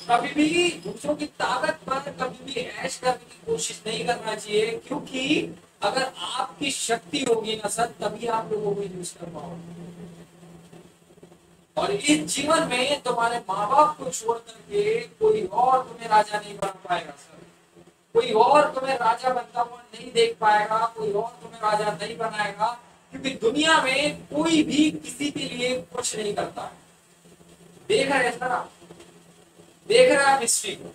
कभी भी दूसरों की ताकत पर कभी भी ऐश करने की कोशिश नहीं करना चाहिए, क्योंकि अगर आपकी शक्ति होगी ना सर तभी आप लोगों को यूज कर पाओगे। और इस जीवन में तुम्हारे माँ बाप को छोड़ करके कोई और तुम्हें राजा नहीं बना पाएगा सर। कोई और तुम्हें राजा बनता हुआ नहीं देख पाएगा, कोई और तुम्हें राजा नहीं बनाएगा, क्योंकि दुनिया में कोई भी किसी के लिए कुछ नहीं करता है। देख रहे हैं सर आप, देख रहे हैं आप हिस्ट्री को।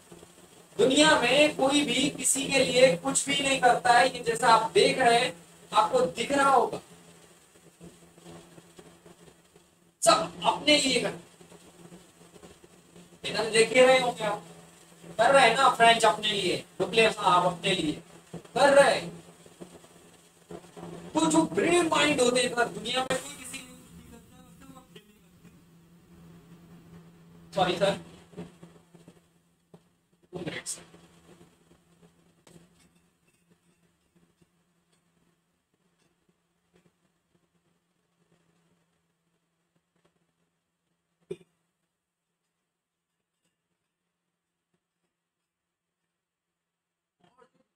दुनिया में कोई भी किसी के लिए कुछ भी नहीं करता है, ये जैसा आप देख रहे हैं आपको दिख रहा होगा। सब अपने लिए कर, इधर देख ही रहे होंगे आप, कर रहे हैं ना फ्रेंच अपने लिए, डुप्ले साहब अपने लिए कर रहे हैं। तो जो ब्रेव माइंड होते हैं दुनिया में कोई किसी sorry sir 2 minutes.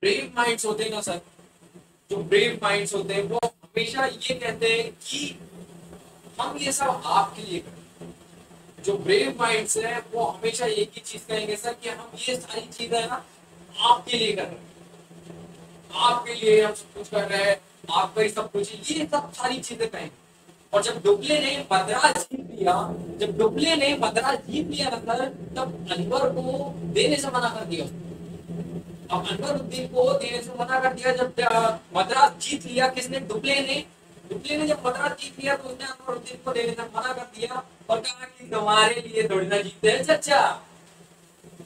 Brave minds होते हैं ना सर, जो ब्रेव माइंड्स होते हैं वो हमेशा ये कहते हैं कि हम ये सब आपके लिए करें। जो ब्रेव माइंड्स है वो हमेशा एक ही चीज कहेंगे सर कि हम ये सारी चीजें ना आपके लिए कर रहे हैं, आपके लिए हम सब कुछ कर रहे हैं, आपका ही सब कुछ, ये सब सारी चीजें कहेंगे। और जब डुप्ले ने मद्रास जीत लिया, जब डुप्ले ने मद्रास जीत लिया ना सर, तब अनवर को देने से मना कर दिया। अब अनवरुद्दीन को देने से मना कर दिया। जब मद्रास जीत लिया किसने, डुप्ले ने। डुप्ले ने जब मद्रास जीत लिया तो उसने अनवरुद्दीन को देने से मना कर दिया और कहा कि तुम्हारे लिए थोड़ी ना जीते हैं चचा।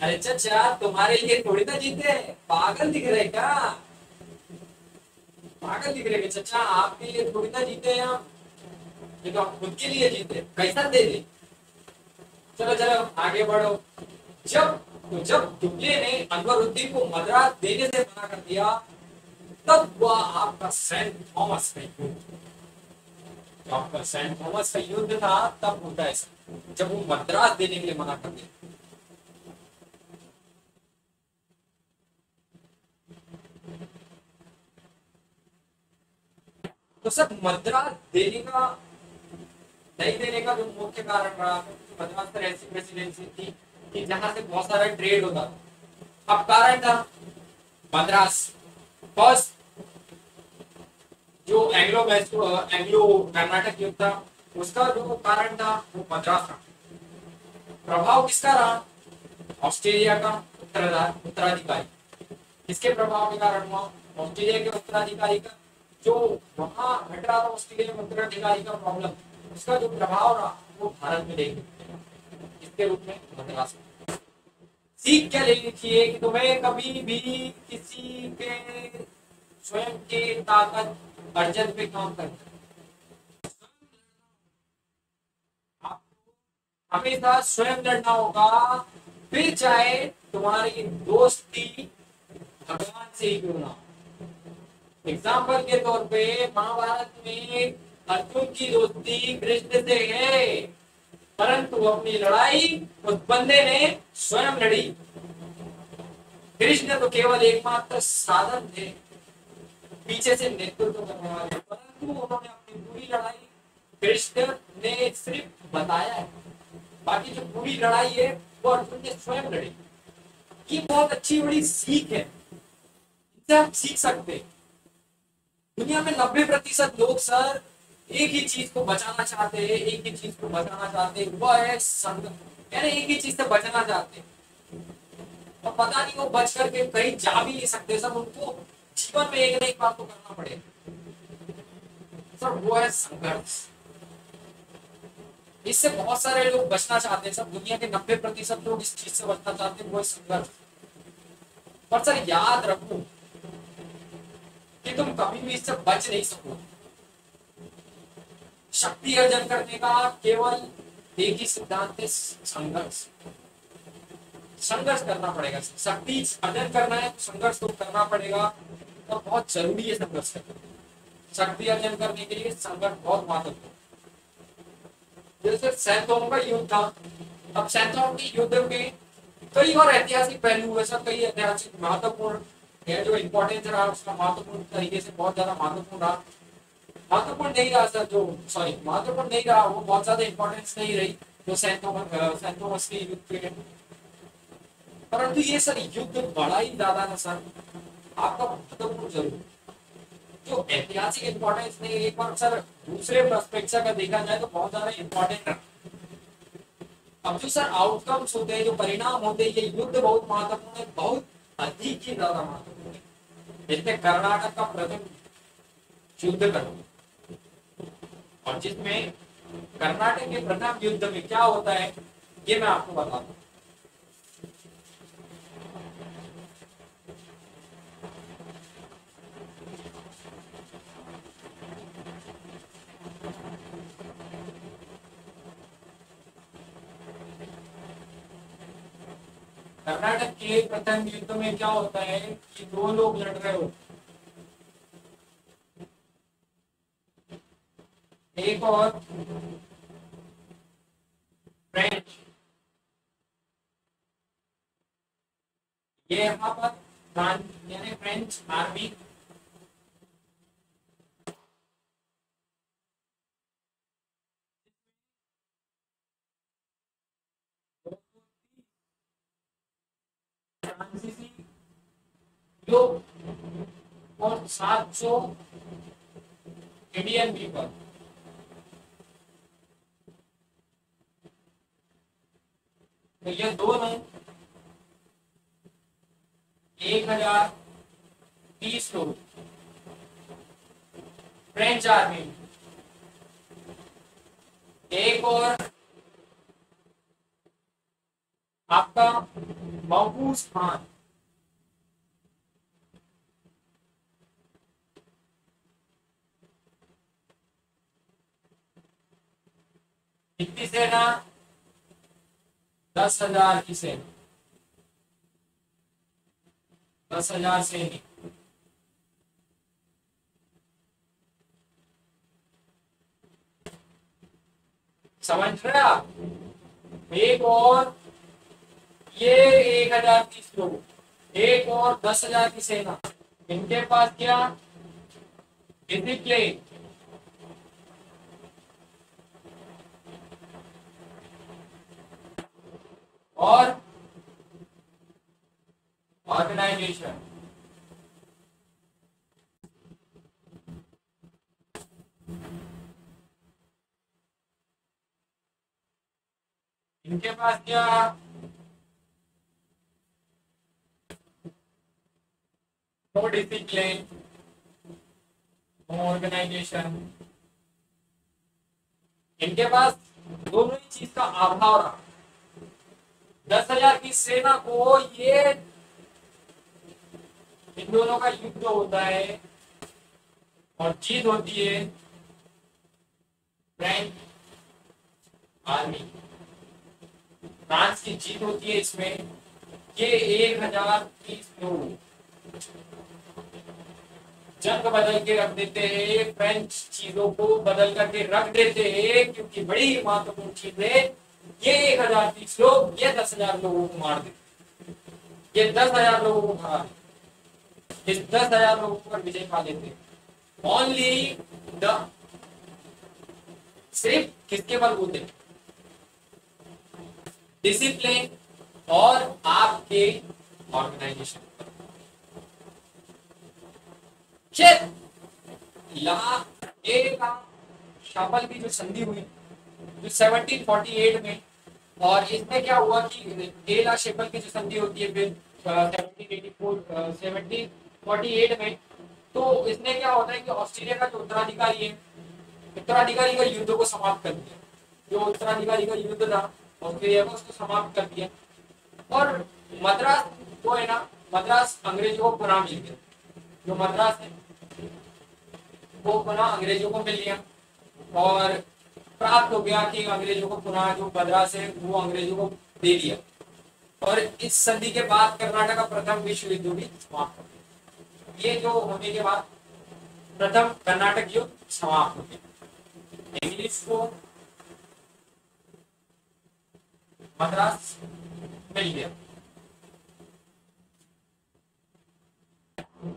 अरे चचा तुम्हारे लिए थोड़ी ना जीते, पागल दिख रहे क्या, पागल दिख रहे चचा, आपके लिए थोड़ी ना जीते हैं हम, ये तो हम खुद के लिए जीते, कैसा दे दे। चलो चलो आगे बढ़ो। जब डुप्ले ने अनवरुद्दीन को मद्रास देने से मना कर दिया, तब हुआ आपका सेंट थॉमस का युद्ध। आपका सेंट थॉमस का युद्ध था तब होता है जब वो मद्रास देने के लिए मना कर दिया। तो सर मद्रास देने का नहीं देने का जो मुख्य कारण रहा, मद्रास पर ऐसी प्रेसिडेंसी थी कि जहां से बहुत सारा ट्रेड होता था। अब कारण था मद्रास, फर्स्ट जो एंग्लो कर्नाटक युद्ध था उसका जो कारण था वो मद्रास था। प्रभाव किसका रहा, ऑस्ट्रेलिया का उत्तराधिकारी। किसके प्रभाव के कारण हुआ, ऑस्ट्रेलिया के उत्तराधिकारी का। जो वहां घट रहा था ऑस्ट्रेलिया में उत्तराधिकारी का प्रॉब्लम, उसका जो प्रभाव रहा वो भारत में देखने इसके रूप में मद्रास। सीख क्या लेनी चाहिए कि तुम्हें कभी भी किसी के स्वयं के ताकत अर्जन पे काम करना, हमेशा स्वयं लड़ना होगा, फिर चाहे तुम्हारी दोस्ती भगवान से ही क्यों ना। एग्जाम्पल के तौर पे महाभारत में अर्जुन की दोस्ती कृष्ण से है, परंतु अपनी लड़ाई उस बंदे ने स्वयं लड़ी। कृष्ण तो केवल एकमात्र साधन थे, पीछे से नेतृत्व करने वाले, परंतु उन्होंने अपनी पूरी लड़ाई कृष्ण ने सिर्फ बताया है, बाकी जो पूरी लड़ाई है वो अर्जुन ने स्वयं लड़ी। ये बहुत अच्छी बड़ी सीख है, इससे आप सीख सकते हैं। दुनिया में 90% लोग सर एक ही चीज को बचाना चाहते हैं, एक ही चीज को बचाना चाहते हैं, वो है संघर्ष, यानी एक ही चीज से बचना चाहते हैं और पता नहीं वो बच करके कहीं जा भी नहीं सकते सर। उनको जीवन में एक ना एक बार तो करना पड़ेगा सर, वो है संघर्ष। इससे बहुत सारे लोग बचना चाहते हैं, सब दुनिया के 90% लोग इस चीज से बचना चाहते हैं, वो है संघर्ष। पर सर याद रखो कि तुम कभी भी इससे बच नहीं सको। शक्ति अर्जन करने का केवल एक ही सिद्धांत है, संघर्ष। संघर्ष करना पड़ेगा, शक्ति अर्जन करना है तो संघर्ष तो करना पड़ेगा, और बहुत जरूरी है संघर्ष करना। शक्ति अर्जन करने के लिए संघर्ष बहुत महत्वपूर्ण। जैसे सैंतोम का युद्ध था, अब सैंतोम के युद्ध में कई और ऐतिहासिक पहलू हुए, सब कई ऐतिहासिक महत्वपूर्ण है, जो इम्पोर्टेंस रहा उसका महत्वपूर्ण तरीके से बहुत ज्यादा महत्वपूर्ण रहा। महत्वपूर्ण नहीं रहा सर, जो सॉरी महत्वपूर्ण नहीं रहा, वो बहुत ज्यादा इम्पोर्टेंस नहीं रही जो सैंतोमस के युद्ध के। परंतु ये सर युद्ध बड़ा ही ज्यादा था सर, आपका महत्वपूर्ण जरूर, जो ऐतिहासिक इम्पोर्टेंस नहीं, एक बार सर दूसरे पर्सपेक्टिव का देखा जाए तो बहुत ज्यादा इम्पोर्टेंट रहा। अब जो सर आउटकम्स होते हैं, जो परिणाम होते हैं, ये युद्ध बहुत महत्वपूर्ण है, बहुत अधिक ही ज्यादा महत्वपूर्ण है। इसमें कर्नाटक का प्रथम युद्ध करो, और जिसमें कर्नाटक के प्रथम युद्ध में क्या होता है ये मैं आपको बताता हूँ। कर्नाटक के प्रथम युद्ध में क्या होता है कि दो लोग लड़ रहे हो, एक और फ्रेंच, ये यहाँ पर यानी फ्रेंच आर्मी फ्रांसीसी लोग और 700 इंडियन पीपल, तो ये दोनों 1030 लोग फ्रेंच आर्मी, एक और आपका महफूज खान, कितनी सेना, 10,000 की सेना, 10,000 सैनिक। समझ रहे आप? एक और ये 1030 लोग, एक और 10,000 की सेना, इनके पास क्या डिसिप्लिन, और ऑर्गेनाइजेशन। इनके पास क्या, नो डिसिप्लिन, नो ऑर्गेनाइजेशन। इनके पास दोनों ही चीज का अभाव रहा। 10,000 की सेना को ये इन दोनों का युद्ध होता है और जीत होती है फ्रेंच आर्मी, फ्रांस की जीत होती है इसमें। ये 1030 लोग जंग बदल के रख देते हैं, फ्रेंच चीजों को बदल करके रख देते हैं, क्योंकि बड़ी महत्वपूर्ण चीज है, ये 1030 लोग ये 10,000 लोगों को मार देते, ये 10,000 लोगों को मारा देते, इस 10,000 लोगों पर विजय पा लेते। ओनली द सिर्फ किसके बल होते, डिसिप्लिन और आपके ऑर्गेनाइजेशन। शापल की जो संधि हुई जो 1748 में, और इसमें क्या हुआ कि एला शेपल की जो संधि होती है फिर 1748 में, तो इसमें क्या होता है कि ऑस्ट्रेलिया का जो उत्तराधिकारी है, उत्तराधिकारी का युद्ध को समाप्त कर दिया। जो उत्तराधिकारी का युद्ध था ऑस्ट्रेलिया को, उसको समाप्त कर दिया। और मद्रास जो है ना, मद्रास अंग्रेजों को पुनः मिल गया। जो मद्रास है वो पुनः अंग्रेजों को मिल गया और प्राप्त हो गया कि अंग्रेजों को पुनः जो मद्रास है वो अंग्रेजों को दे दिया। और इस संधि के बाद कर्नाटक का प्रथम विश्व युद्ध भी समाप्त हो गया। ये जो होने के बाद प्रथम कर्नाटक युद्ध समाप्त हो गया। इंग्लिश को मद्रास मिल गया।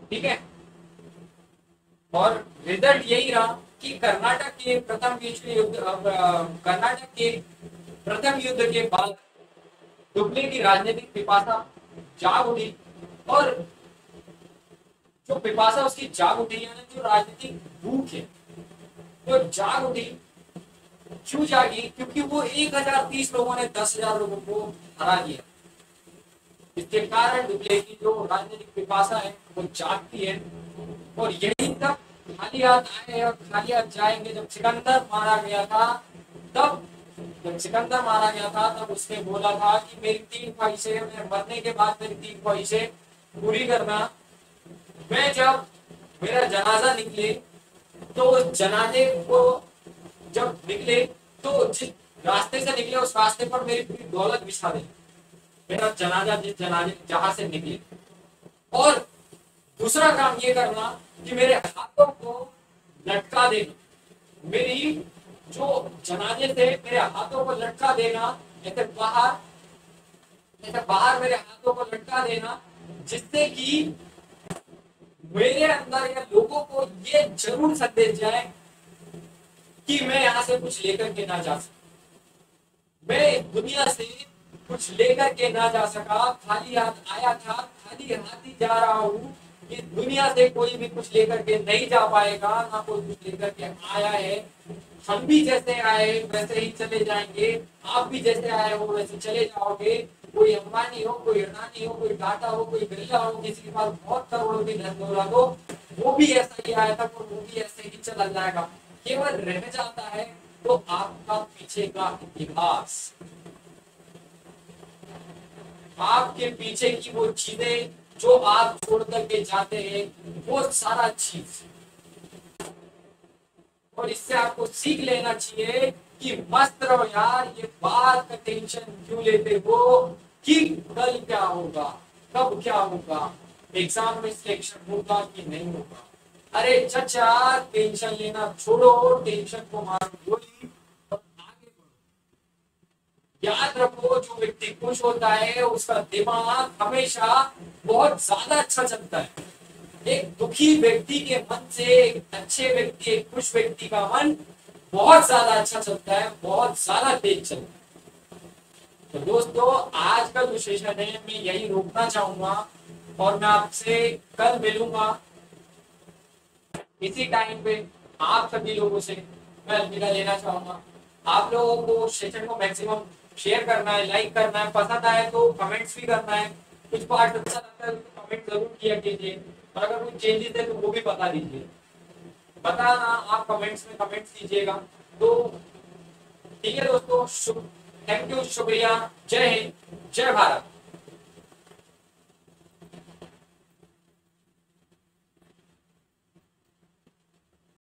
ठीक है, और रिजल्ट यही रहा कि कर्नाटक के प्रथम विश्व युद्ध, कर्नाटक के प्रथम युद्ध के बाद दुबले की राजनीतिक पिपासा जाग उठी। और जो पिपासा उसकी जाग उठी, यानी जो राजनीतिक भूख है वो जाग उठी। क्यों जागी? क्योंकि वो 1030 लोगों ने 10,000 लोगों को हरा दिया। इसके कारण दुबले की जो राजनीतिक पिपासा है वो जागती है। और यही तब खाली हाथ आए और खाली हाथ जाएंगे। जब सिकंदर मारा गया था तब उसने बोला था कि मेरी 3 ख्वाहिशें, मैं मरने के बाद मेरी 3 ख्वाहिशें पूरी करना। मैं जब मेरा जनाजा निकले तो उस जनाजे को जब निकले तो जिस रास्ते से निकले उस रास्ते पर मेरी पूरी दौलत बिछा दे। मेरा जनाजा जिस जनाजे जहां से निकले। और दूसरा काम ये करना कि मेरे हाथों को लटका देना। मेरी जो जनाजे से मेरे हाथों को लटका देना, ऐसे बाहर मेरे हाथों को लटका देना, जिससे कि मेरे अंदर या लोगों को ये जरूर संदेश जाए कि मैं यहाँ से कुछ लेकर के ना जा सका। मैं दुनिया से कुछ लेकर के ना जा सका, खाली हाथ आया था, खाली हाथ ही जा रहा हूँ। इस दुनिया से कोई भी कुछ लेकर के नहीं जा पाएगा, ना कोई कुछ लेकर के आया है। हम भी जैसे आए वैसे ही चले जाएंगे, आप भी जैसे आए हो वैसे चले जाओगे। कोई अंबानी हो, कोई अडानी हो, कोई टाटा हो, कोई बिरला हो, किसी के पास बहुत करोड़ों की धन दौलत हो, वो भी ऐसा ही आया था, वो भी ऐसे ही चला जाएगा। केवल रह जाता है तो आपका पीछे का इतिहास, आपके पीछे की वो चीजें जो आप छोड़ करके जाते हैं, वो सारा चीज। और इससे आपको सीख लेना चाहिए कि मस्त रहो यार, ये बात का टेंशन क्यों लेते हो कि कल क्या होगा, कब क्या होगा, एग्जाम में सिलेक्शन होगा कि नहीं होगा। अरे चचा, टेंशन लेना छोड़ो, टेंशन को मारो गोली और आगे बढ़ो। याद रखो, जो व्यक्ति खुश होता है उसका दिमाग हमेशा बहुत ज्यादा अच्छा चलता है। एक दुखी व्यक्ति के मन से एक अच्छे व्यक्ति, एक खुश व्यक्ति का मन बहुत ज्यादा अच्छा चलता है, बहुत ज्यादा तेज चलता है। तो दोस्तों, आज का जो सेशन है मैं यही रोकना चाहूंगा और मैं आपसे कल मिलूंगा इसी टाइम पे। आप सभी लोगों से मैं अलविदा लेना चाहूंगा। आप लोगों को सेशन को मैक्सिमम शेयर करना है, लाइक करना है, पसंद आए तो कमेंट्स भी करना है। कुछ पार्ट अच्छा लगता है तो कमेंट जरूर किया कीजिए, और अगर कुछ चेंजेस है तो वो भी बता दीजिए। बताना आप कमेंट्स में कमेंट्स कीजिएगा। तो ठीक है दोस्तों, थैंक यू, शुक्रिया, जय हिंद, जय भारत।